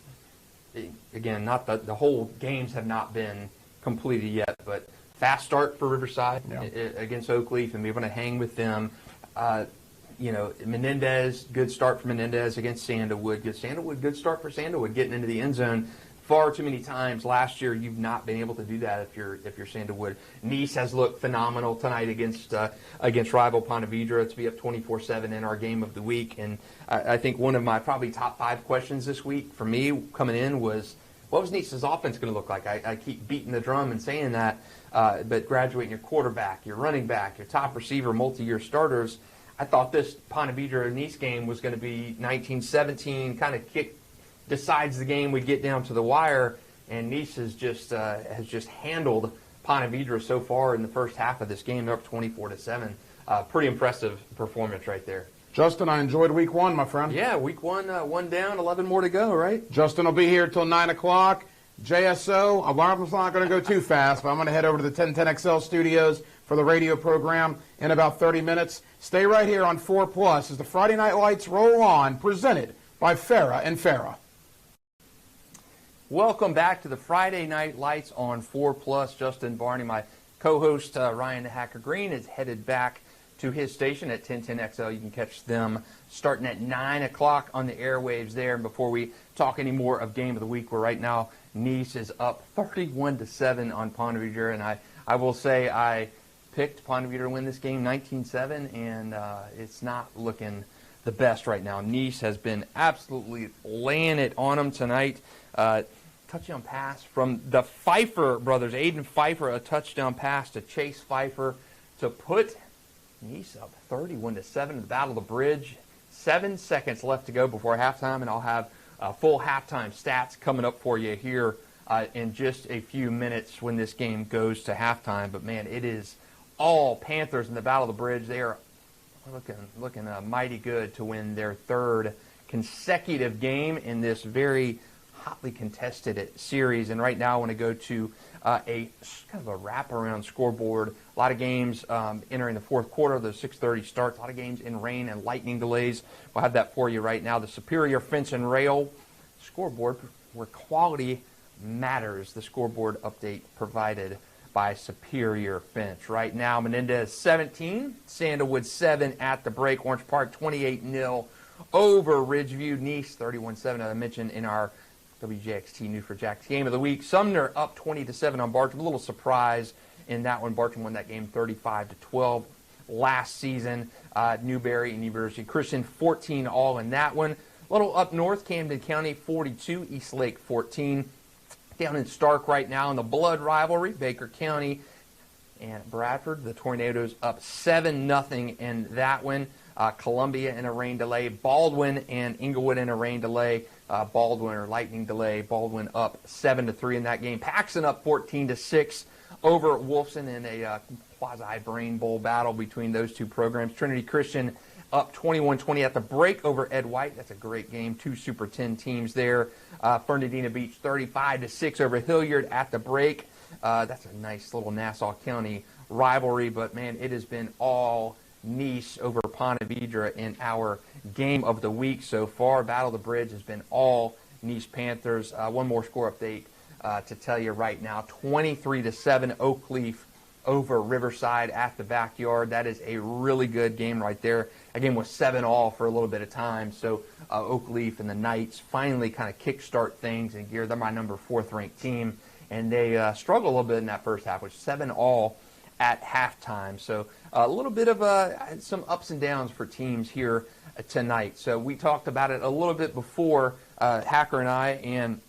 again, not the whole games have not been completed yet, but fast start for Riverside against Oakleaf and be able to hang with them. Menendez, good start for Menendez against Sandalwood. Good start for Sandalwood getting into the end zone. Far too many times last year you've not been able to do that if you're Sandalwood. Nice has looked phenomenal tonight against rival Ponte Vedra to be up 24-7 in our game of the week. And I think one of my probably top 5 questions this week for me coming in was, what was Nice's offense going to look like? I keep beating the drum and saying that, but graduating your quarterback, your running back, your top receiver, multi-year starters, I thought this Ponte Vedra Nice game was going to be 19-17, kind of decides the game. We get down to the wire, and Nice has just handled Ponte Vedra so far in the first half of this game. They're up 24-7. Pretty impressive performance right there. Justin, I enjoyed week 1, my friend. Yeah, week 1, 1 down, 11 more to go, right? Justin will be here till 9 o'clock. JSO, I'm not going to go too fast, but I'm going to head over to the 1010XL studios for the radio program in about 30 minutes. Stay right here on 4 Plus as the Friday Night Lights roll on, presented by Farah and Farah. Welcome back to the Friday Night Lights on 4 Plus. Justin Barney, my co-host Ryan the Hacker Green, is headed back to his station at 1010XL. You can catch them starting at 9 o'clock on the airwaves there. And before we talk any more of Game of the Week, where right now Nice is up 31-7 on Ponte Vedra. And I will say I picked Ponte Vedra to win this game 19-7, and it's not looking the best right now. Nice has been absolutely laying it on them tonight. Touchdown pass from the Pfeiffer brothers, Aiden Pfeiffer, a touchdown pass to Chase Pfeiffer to put Nice up 31-7 in the Battle of the Bridge. 7 seconds left to go before halftime, and I'll have full halftime stats coming up for you here in just a few minutes when this game goes to halftime. But man, it is all Panthers in the Battle of the Bridge. They are looking mighty good to win their 3rd consecutive game in this very hotly contested series. And right now I want to go to a kind of a wraparound scoreboard. A lot of games entering the 4th quarter, the 6:30 starts. A lot of games in rain and lightning delays. We'll have that for you right now. The Superior Fence and Rail scoreboard, where quality matters. The scoreboard update provided by Superior Fence. Right now, Menendez 17, Sandalwood 7 at the break. Orange Park 28-0 over Ridgeview. Nice 31-7, as I mentioned in our WJXT News for Jacks Game of the Week. Sumner up 20-7 on Bartram. A little surprise in that one. Bartram won that game 35-12 last season. Newberry and University Christian 14 all in that one. A little up north, Camden County 42, Eastlake 14. Down in Stark right now in the blood rivalry, Baker County and Bradford. The Tornadoes up 7-0 in that one. Columbia in a rain delay. Baldwin and Inglewood in a rain delay. Baldwin or lightning delay. Baldwin up 7-3 in that game. Paxton up 14-6 over Wolfson in a quasi-brain bowl battle between those two programs. Trinity Christian up 21-20 at the break over Ed White. That's a great game. Two Super 10 teams there. Fernandina Beach 35-6 over Hilliard at the break. That's a nice little Nassau County rivalry, but man, it has been all Nice over Ponte Vedra in our game of the week so far. Battle of the Bridge has been all Nice Panthers. One more score update to tell you right now. 23-7 Oakleaf over Riverside at the backyard. That is a really good game right there. That game was 7-all for a little bit of time. So Oakleaf and the Knights finally kind of kickstart things and gear. They're my number 4th ranked team. And they struggled a little bit in that first half, which 7-all at halftime. So a little bit of some ups and downs for teams here tonight. So we talked about it a little bit before, Hacker and I, and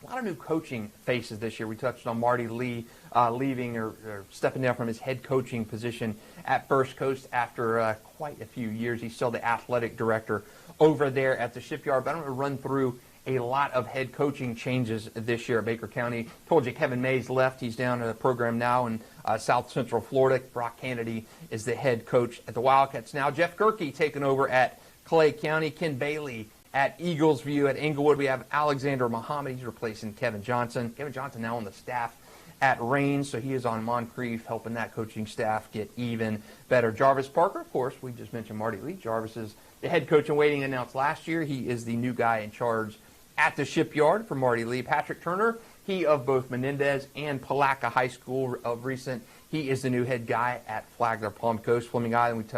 a lot of new coaching faces this year. We touched on Marty Lee leaving or stepping down from his head coaching position at First Coast after quite a few years. He's still the athletic director over there at the Shipyard. But I'm going to run through a lot of head coaching changes this year at Baker County. Told you Kevin Mays left. He's down in the program now in South Central Florida. Brock Kennedy is the head coach at the Wildcats now. Jeff Gerke taking over at Clay County. Ken Bailey at Eagles View. At Inglewood, we have Alexander Muhammad. He's replacing Kevin Johnson. Kevin Johnson now on the staff at Rains, so he is on Moncrief helping that coaching staff get even better. Jarvis Parker, of course, we just mentioned Marty Lee. Jarvis is the head coach in waiting announced last year. He is the new guy in charge at the Shipyard for Marty Lee. Patrick Turner, he of both Menendez and Palaca High School of recent. He is the new head guy at Flagler, Palm Coast, Fleming Island.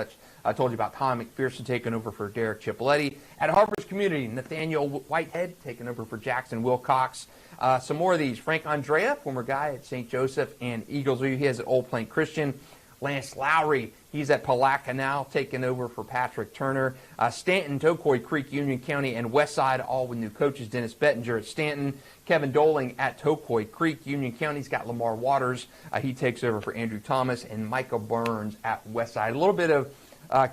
I told you about Tom McPherson taking over for Derek Chipoletti. At Harper's Community, Nathaniel Whitehead taking over for Jackson Wilcox. Some more of these. Frank Andrea, former guy at St. Joseph and Eagles View. He has at Old Plain Christian. Lance Lowry, he's at Palaca now, taking over for Patrick Turner. Stanton, Tocoy Creek, Union County, and Westside, all with new coaches. Dennis Bettinger at Stanton. Kevin Doling at Tocoy Creek, Union County's got Lamar Waters. He takes over for Andrew Thomas, and Michael Burns at Westside. A little bit of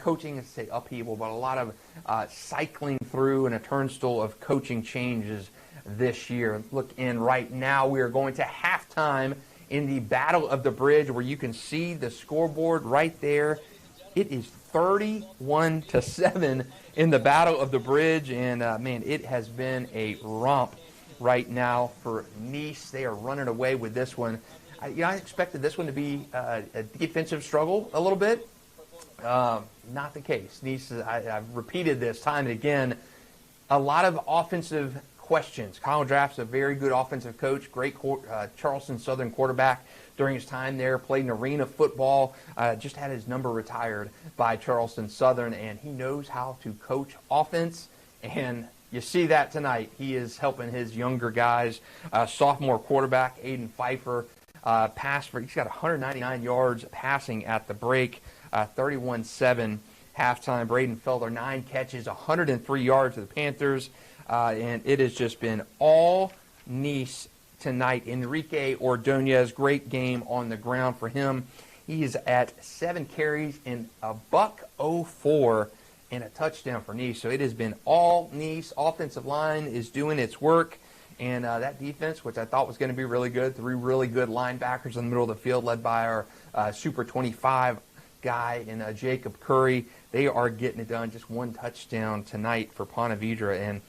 coaching, let's say upheaval, but a lot of cycling through and a turnstile of coaching changes this year. Look in right now, we are going to halftime in the Battle of the Bridge, where you can see the scoreboard right there. It is 31-7 in the Battle of the Bridge, and man, it has been a romp right now for Nice. They are running away with this one. I expected this one to be a defensive struggle a little bit. Not the case. Nice, I've repeated this time and again, a lot of offensive questions. Kyle Draft's a very good offensive coach, great Charleston Southern quarterback during his time there, played in arena football, just had his number retired by Charleston Southern, and he knows how to coach offense, and you see that tonight. He is helping his younger guys. Sophomore quarterback Aiden Pfeiffer he's got 199 yards passing at the break, 31-7 halftime. Braden Felder, 9 catches, 103 yards for the Panthers. And it has just been all Nice tonight. Enrique Ordonez, great game on the ground for him. He is at 7 carries and $104 and a touchdown for Nice. So it has been all Nice. Offensive line is doing its work. And that defense, which I thought was going to be really good, 3 really good linebackers in the middle of the field led by our Super 25 guy in Jacob Curry. They are getting it done. Just 1 touchdown tonight for Ponte Vedra, and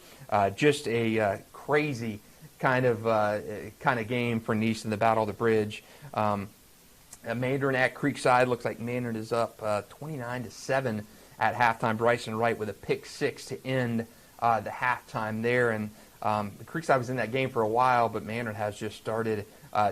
just a crazy kind of game for Nice in the Battle of the Bridge. Mandarin at Creekside, looks like Mandarin is up 29-7 at halftime. Bryson Wright with a pick 6 to end the halftime there, and Creekside was in that game for a while, but Mandarin has just started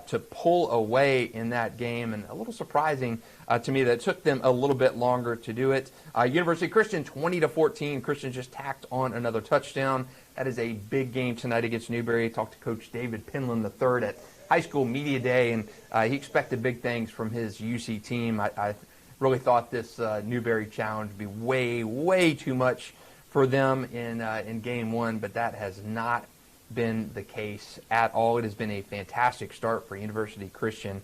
to pull away in that game, and a little surprising to me that it took them a little bit longer to do it. University Christian 20-14. Christian just tacked on another touchdown. That is a big game tonight against Newberry. I talked to Coach David Penland III at High School Media Day, and he expected big things from his UC team. I really thought this Newberry challenge would be way, way too much for them in game one, but that has not been the case at all. It has been a fantastic start for University Christian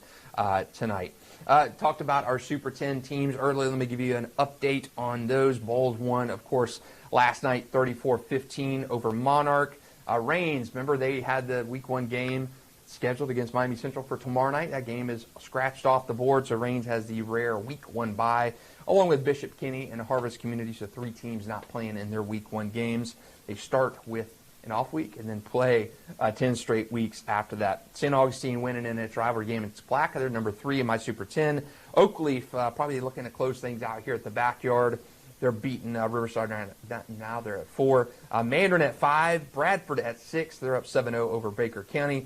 tonight. Talked about our Super 10 teams earlier. Let me give you an update on those. Bowls won, of course, last night 34-15 over Monarch. Rains, remember they had the week one game scheduled against Miami Central for tomorrow night. That game is scratched off the board, so Rains has the rare week one bye, along with Bishop Kenny and Harvest Community, so 3 teams not playing in their week one games. They start with an off week and then play 10 straight weeks after that. St. Augustine winning in its rivalry game in Splaca. They're number 3 in my Super 10. Oakleaf probably looking to close things out here at the backyard. They're beating Riverside now. They're at 4. Mandarin at 5. Bradford at 6. They're up 7-0 over Baker County.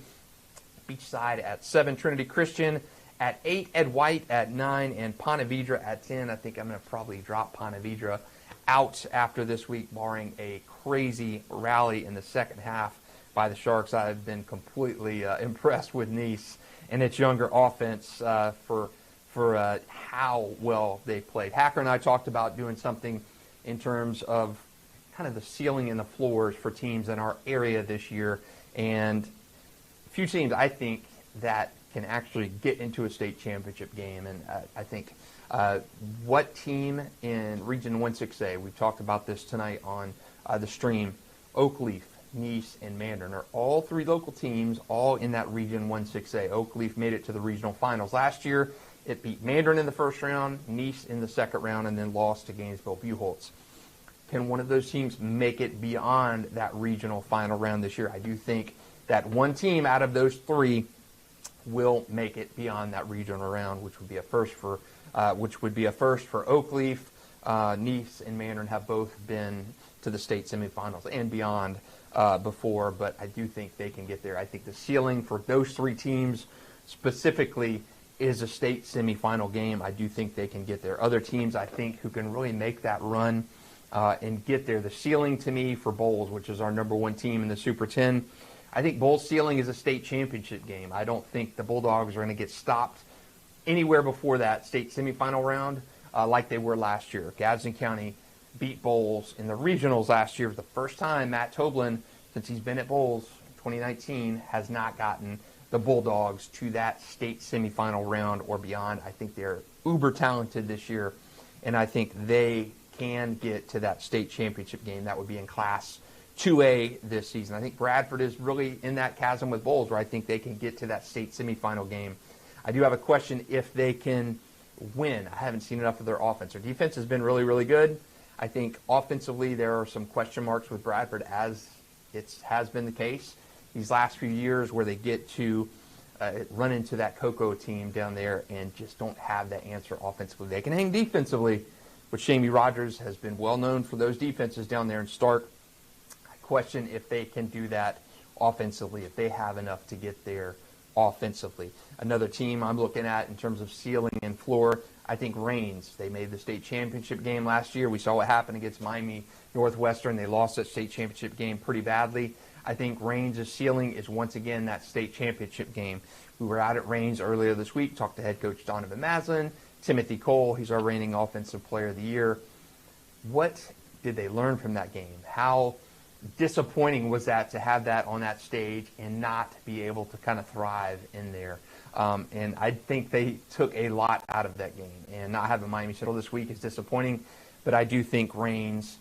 Beachside at 7. Trinity Christian at 8. Ed White at 9. And Ponte Vedra at 10. I think I'm going to probably drop Ponte Vedra out after this week, barring a crazy rally in the second half by the Sharks. I've been completely impressed with Nice and its younger offense for how well they played. Hacker and I talked about doing something in terms of kind of the ceiling and the floors for teams in our area this year, and a few teams I think that can actually get into a state championship game, and I think what team in Region 1-6A, we've talked about this tonight on the stream, Oakleaf, Nice, and Mandarin are all 3 local teams, all in that Region 1-6A. Oakleaf made it to the regional finals last year. It beat Mandarin in the first round, Nice in the second round, and then lost to Gainesville-Buchholz. Can one of those teams make it beyond that regional final round this year? I do think that one team out of those 3 will make it beyond that regional round, which would be a first for Oakleaf. Nice and Mandarin have both been to the state semifinals and beyond before, but I do think they can get there. I think the ceiling for those 3 teams specifically is a state semifinal game. I do think they can get there. Other teams, I think, who can really make that run and get there. The ceiling to me for Bowls, which is our number 1 team in the Super 10, I think Bowls' ceiling is a state championship game. I don't think the Bulldogs are going to get stopped anywhere before that state semifinal round like they were last year. Gadsden County beat Bowls in the regionals last year. It was the first time Matt Toblin, since he's been at Bowls 2019, has not gotten the Bulldogs to that state semifinal round or beyond. I think they're uber talented this year, and I think they can get to that state championship game. That would be in Class 2A this season. I think Bradford is really in that chasm with Bowls where I think they can get to that state semifinal game. I do have a question if they can win. I haven't seen enough of their offense. Their defense has been really, really good. I think offensively there are some question marks with Bradford, as it has been the case these last few years, where they get to run into that Cocoa team down there and just don't have that answer offensively. They can hang defensively, which Shamie Rogers has been well known for those defenses down there in Stark. I question if they can do that offensively, if they have enough to get there offensively. Another team I'm looking at in terms of ceiling and floor, I think Rains. They made the state championship game last year. We saw what happened against Miami Northwestern. They lost that state championship game pretty badly. I think Rains' ceiling is once again that state championship game. We were out at Rains earlier this week, talked to head coach Donovan Maslin, Timothy Cole, he's our reigning offensive player of the year. What did they learn from that game? How disappointing was that to have that on that stage and not be able to kind of thrive in there? And I think they took a lot out of that game. And not having Miami Central this week is disappointing, but I do think Rains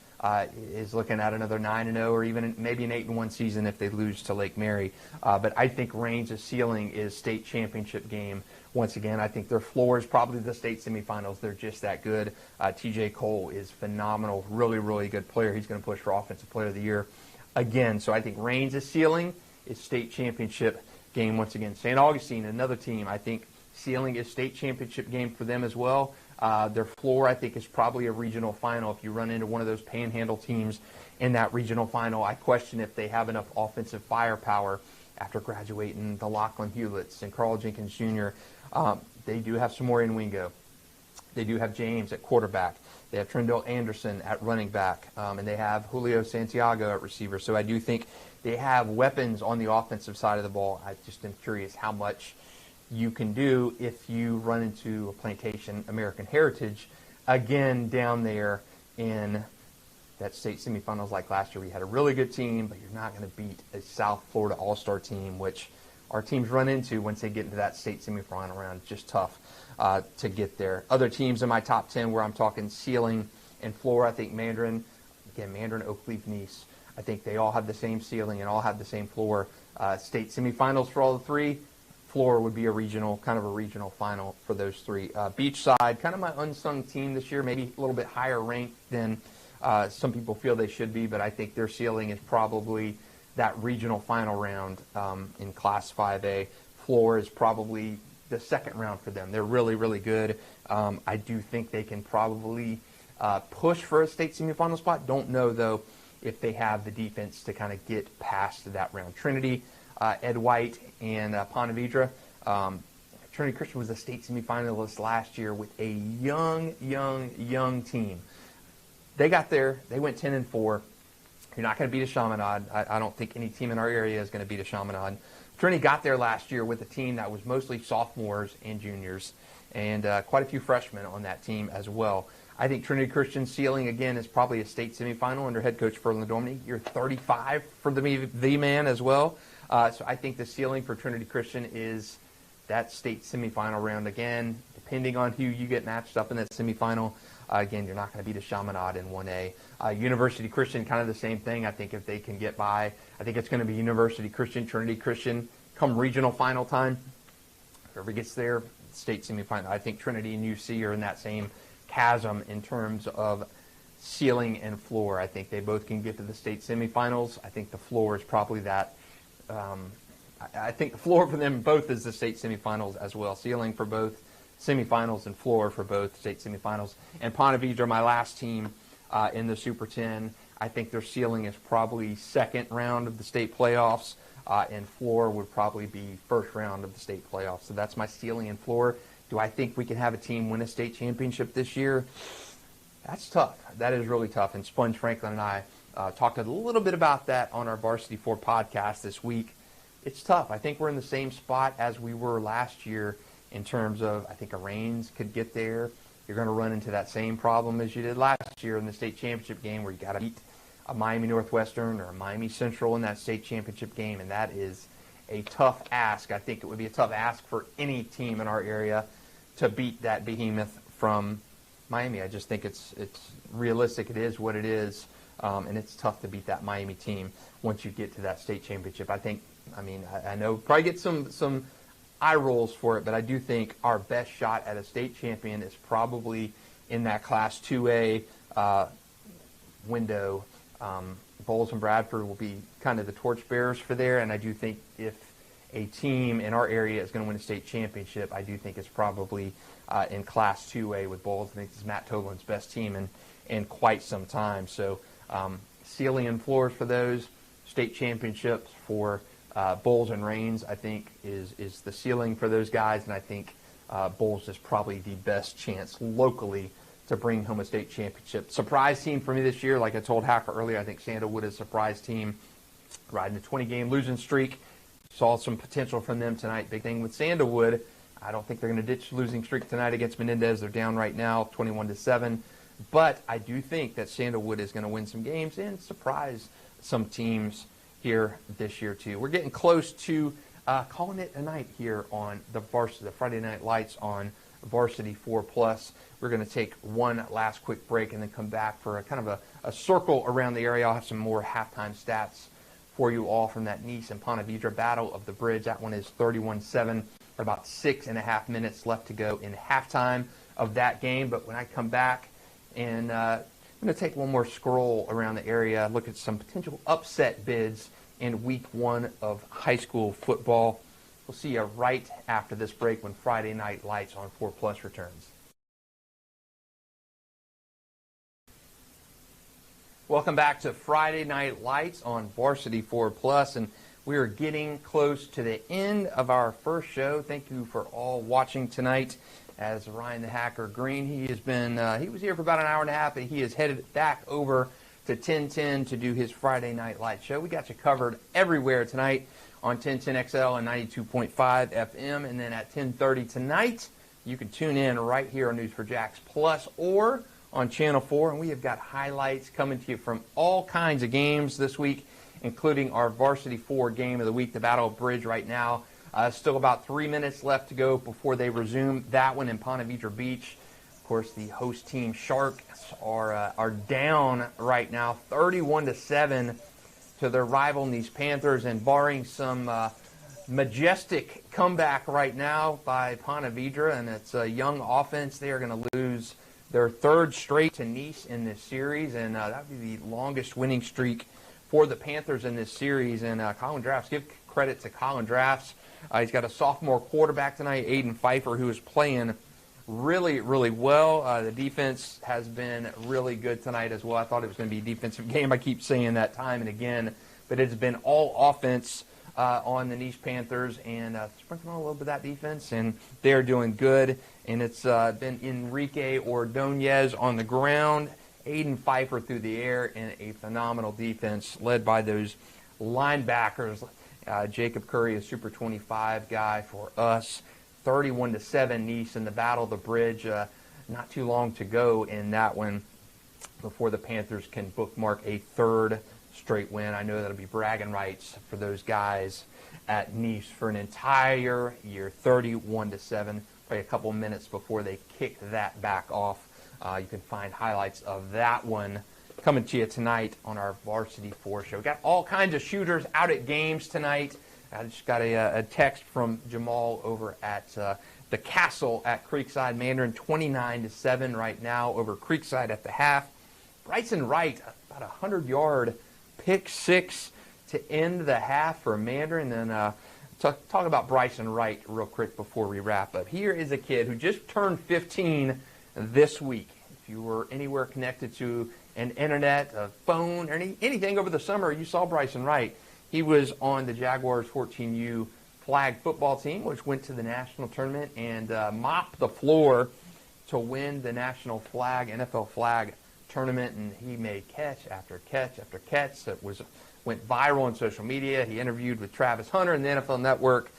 is looking at another 9-0 or even maybe an 8-1 season if they lose to Lake Mary. But I think Rains' ceiling is state championship game. Once again, I think their floor is probably the state semifinals. They're just that good. TJ Cole is phenomenal, really, really good player. He's going to push for Offensive Player of the Year again. So I think Rains' ceiling is state championship game once again. St. Augustine, another team, I think ceiling is state championship game for them as well. Their floor, I think, is probably a regional final if you run into one of those panhandle teams in that regional final. I question if they have enough offensive firepower after graduating the Lachlan Hewletts and Carl Jenkins Jr. They do have some more in Wingo. They do have James at quarterback. They have Trendell Anderson at running back, and they have Julio Santiago at receiver. So I do think they have weapons on the offensive side of the ball. I just am curious how much you can do if you run into a Plantation American Heritage again down there in that state semifinals like last year. We had a really good team, but you're not going to beat a South Florida All-Star team, which our teams run into once they get into that state semifinal round. It's just tough to get there. Other teams in my top 10 where I'm talking ceiling and floor, I think Mandarin, Oakleaf, Nice. I think they all have the same ceiling and all have the same floor. State semifinals for all the three. Floor would be a regional final for those three. Beachside, kind of my unsung team this year, maybe a little bit higher ranked than some people feel they should be, but I think their ceiling is probably that regional final round in Class 5A. Floor is probably the second round for them. They're really, really good. I do think they can probably push for a state semifinal spot. Don't know, though, if they have the defense to kind of get past that round. Trinity, Ed White, and Ponte Vedra. Trinity Christian was a state semifinalist last year with a young team. They got there. They went 10-4. You're not going to beat a Chaminade. I don't think any team in our area is going to beat a Chaminade. Trinity got there last year with a team that was mostly sophomores and juniors, and quite a few freshmen on that team as well. I think Trinity Christian's ceiling, again, is probably a state semifinal under head coach Ferland Dorminey. You're 35 for the man as well. So I think the ceiling for Trinity Christian is that state semifinal round again, depending on who you get matched up in that semifinal. Again, you're not going to beat a Chaminade in 1A. University Christian, kind of the same thing. I think if they can get by, I think it's going to be University Christian, Trinity Christian, come regional final time. Whoever gets there, state semifinal. I think Trinity and UC are in that same chasm in terms of ceiling and floor. I think they both can get to the state semifinals. I think the floor is probably that. I think the floor for them both is the state semifinals as well. Ceiling for both semifinals and floor for both state semifinals. And Ponte Vedra, my last team in the Super 10, I think their ceiling is probably second round of the state playoffs, and floor would probably be first round of the state playoffs. So that's my ceiling and floor. Do I think we can have a team win a state championship this year? That's tough. That is really tough. And Sponge Franklin and I talked a little bit about that on our Varsity 4 podcast this week. It's tough. I think we're in the same spot as we were last year in terms of, I think a Reigns could get there. You're going to run into that same problem as you did last year in the state championship game where you got to beat a Miami Northwestern or a Miami Central in that state championship game, and that is a tough ask. I think it would be a tough ask for any team in our area to beat that behemoth from Miami. I just think it's realistic. It is what it is, and it's tough to beat that Miami team once you get to that state championship. I know probably get some eye rolls for it, but I do think our best shot at a state champion is probably in that Class 2A window. Bowles and Bradford will be kind of the torchbearers for there, and I do think if a team in our area is going to win a state championship, I do think it's probably in Class 2A with Bowles. I think it's Matt Tolan's best team in quite some time. So ceiling and floors for those state championships for Bowles and Reigns, I think, is the ceiling for those guys, and I think Bowles is probably the best chance locally to bring home a state championship. Surprise team for me this year, like I told Hacker earlier, I think Sandalwood is a surprise team, riding a 20-game losing streak. Saw some potential from them tonight. Big thing with Sandalwood, I don't think they're going to ditch the losing streak tonight against Menendez. They're down right now, 21-7. But I do think that Sandalwood is going to win some games and surprise some teams here this year too. We're getting close to calling it a night here on the Friday Night Lights on Varsity 4 Plus. We're going to take one last quick break and then come back for a kind of a circle around the area. I'll have some more halftime stats for you all from that Nice and Ponte Vedra Battle of the Bridge. That one is 31-7. About 6.5 minutes left to go in halftime of that game. But when I come back, and I'm going to take one more scroll around the area, look at some potential upset bids in Week 1 of high school football. We'll see you right after this break when Friday Night Lights on 4 Plus returns. Welcome back to Friday Night Lights on Varsity 4 Plus, and we are getting close to the end of our first show. Thank you for all watching tonight. As Ryan the Hacker Green, he was here for about an hour and a half, and he is headed back over to 1010 to do his Friday Night Light show. We got you covered everywhere tonight on 1010XL and 92.5 FM, and then at 10:30 tonight, you can tune in right here on News4Jax Plus or on Channel 4, and we have got highlights coming to you from all kinds of games this week, including our Varsity 4 game of the week, the Battle of Bridge right now. Still about 3 minutes left to go before they resume that one in Ponte Vedra Beach. Of course, the host team Sharks are down right now, 31-7 to their rival Nice Panthers, and barring some majestic comeback right now by Ponte Vedra, and it's a young offense, they are going to lose their third straight to Nice in this series, and that would be the longest winning streak for the Panthers in this series. And Colin Drafts, give credit to Colin Drafts. He's got a sophomore quarterback tonight, Aiden Pfeiffer, who is playing really, really well. The defense has been really good tonight as well. I thought it was going to be a defensive game. I keep saying that time and again, but it's been all offense on the Nice Panthers, and sprinkling a little bit of that defense, and they're doing good. And it's been Enrique Ordonez on the ground, Aiden Pfeiffer through the air, and a phenomenal defense led by those linebackers. Jacob Curry, a Super 25 guy for us. 31-7 Nice in the Battle of the Bridge. Not too long to go in that one before the Panthers can bookmark a third straight win. I know that'll be bragging rights for those guys at Nice for an entire year, 31-7. Probably a couple minutes before they kick that back off. You can find highlights of that one coming to you tonight on our Varsity 4 show. We got all kinds of shooters out at games tonight. I just got a text from Jamal over at the Castle at Creekside. Mandarin 29-7 right now over Creekside at the half. Bryson Wright, about a 100-yard pick six to end the half for Mandarin. And then talk about Bryson Wright real quick before we wrap up. Here is a kid who just turned 15 this week. If you were anywhere connected to an internet, a phone, or anything over the summer, you saw Bryson Wright. He was on the Jaguars 14U flag football team, which went to the national tournament and mopped the floor to win the national flag, NFL flag tournament, and he made catch after catch after catch that went viral on social media. He interviewed with Travis Hunter and the NFL Network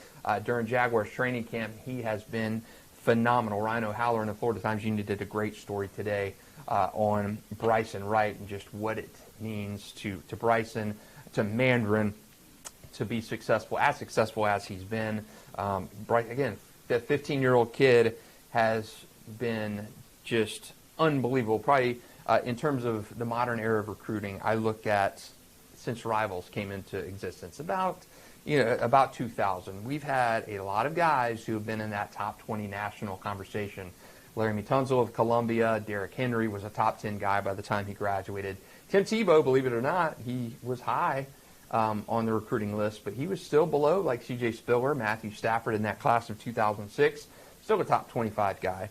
during Jaguars training camp. He has been phenomenal. Ryan O'Haller in the Florida Times-Union did a great story today on Bryson Wright and just what it means to Bryson, to Mandarin, to be successful as he's been. Again, that 15-year-old kid has been just unbelievable. Probably in terms of the modern era of recruiting, I look at since Rivals came into existence, about 2000. We've had a lot of guys who have been in that top 20 national conversation. Laramie Tunzel of Columbia, Derrick Henry was a top 10 guy by the time he graduated. Tim Tebow, believe it or not, he was high on the recruiting list, but he was still below like C.J. Spiller, Matthew Stafford in that class of 2006, still a top 25 guy.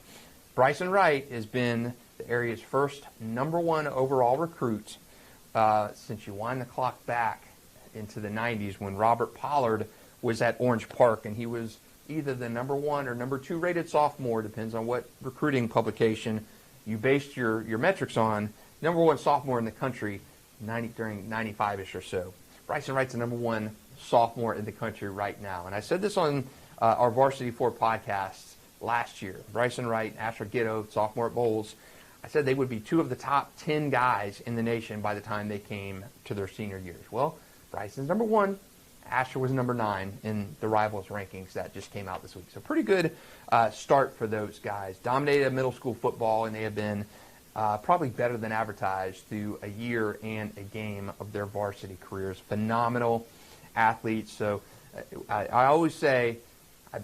Bryson Wright has been the area's first #1 overall recruit since you wind the clock back into the 90s when Robert Pollard was at Orange Park, and he was either the #1 or #2 rated sophomore, depends on what recruiting publication you based your metrics on, #1 sophomore in the country during 95-ish or so. Bryson Wright's the #1 sophomore in the country right now. And I said this on our Varsity 4 podcasts last year. Bryson Wright, Asher Gitto, sophomore at Bowles, I said they would be 2 of the top 10 guys in the nation by the time they came to their senior years. Well, Bryson's #1. Asher was #9 in the Rivals rankings that just came out this week. So pretty good start for those guys. Dominated middle school football, and they have been probably better than advertised through a year and a game of their varsity careers. Phenomenal athletes. So I always say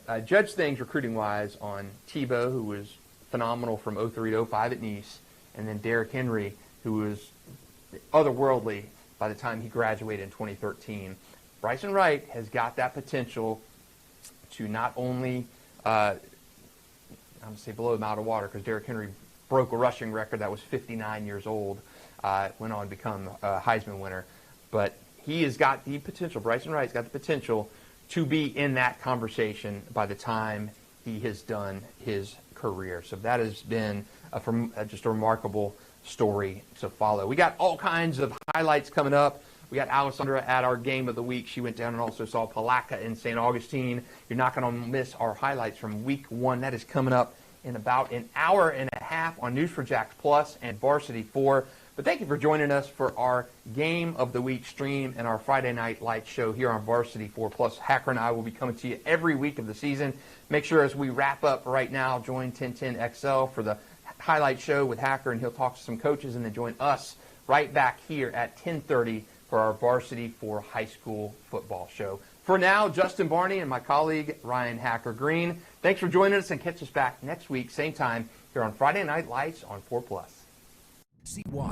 I judge things recruiting-wise on Tebow, who was phenomenal from 03 to 05 at Nice, and then Derrick Henry, who was otherworldly by the time he graduated in 2013. Bryson Wright has got that potential to not only, I'm going to say blow him out of water because Derrick Henry broke a rushing record that was 59 years old went on to become a Heisman winner. But he has got the potential, Bryson Wright's got the potential to be in that conversation by the time he has done his career. So that has been just a remarkable story to follow. We got all kinds of highlights coming up. We got Alessandra at our game of the week. She went down and also saw Palaca in St. Augustine. You're not going to miss our highlights from week 1. That is coming up in about an hour and a half on News4Jax Plus and Varsity 4. But thank you for joining us for our Game of the Week stream and our Friday Night Lights show here on Varsity 4 Plus. Hacker and I will be coming to you every week of the season. Make sure as we wrap up right now, join 1010XL for the highlight show with Hacker, and he'll talk to some coaches, and then join us right back here at 10:30 for our Varsity 4 high school football show. For now, Justin Barney and my colleague Ryan Hacker Green, thanks for joining us, and catch us back next week, same time, here on Friday Night Lights on 4 Plus. See why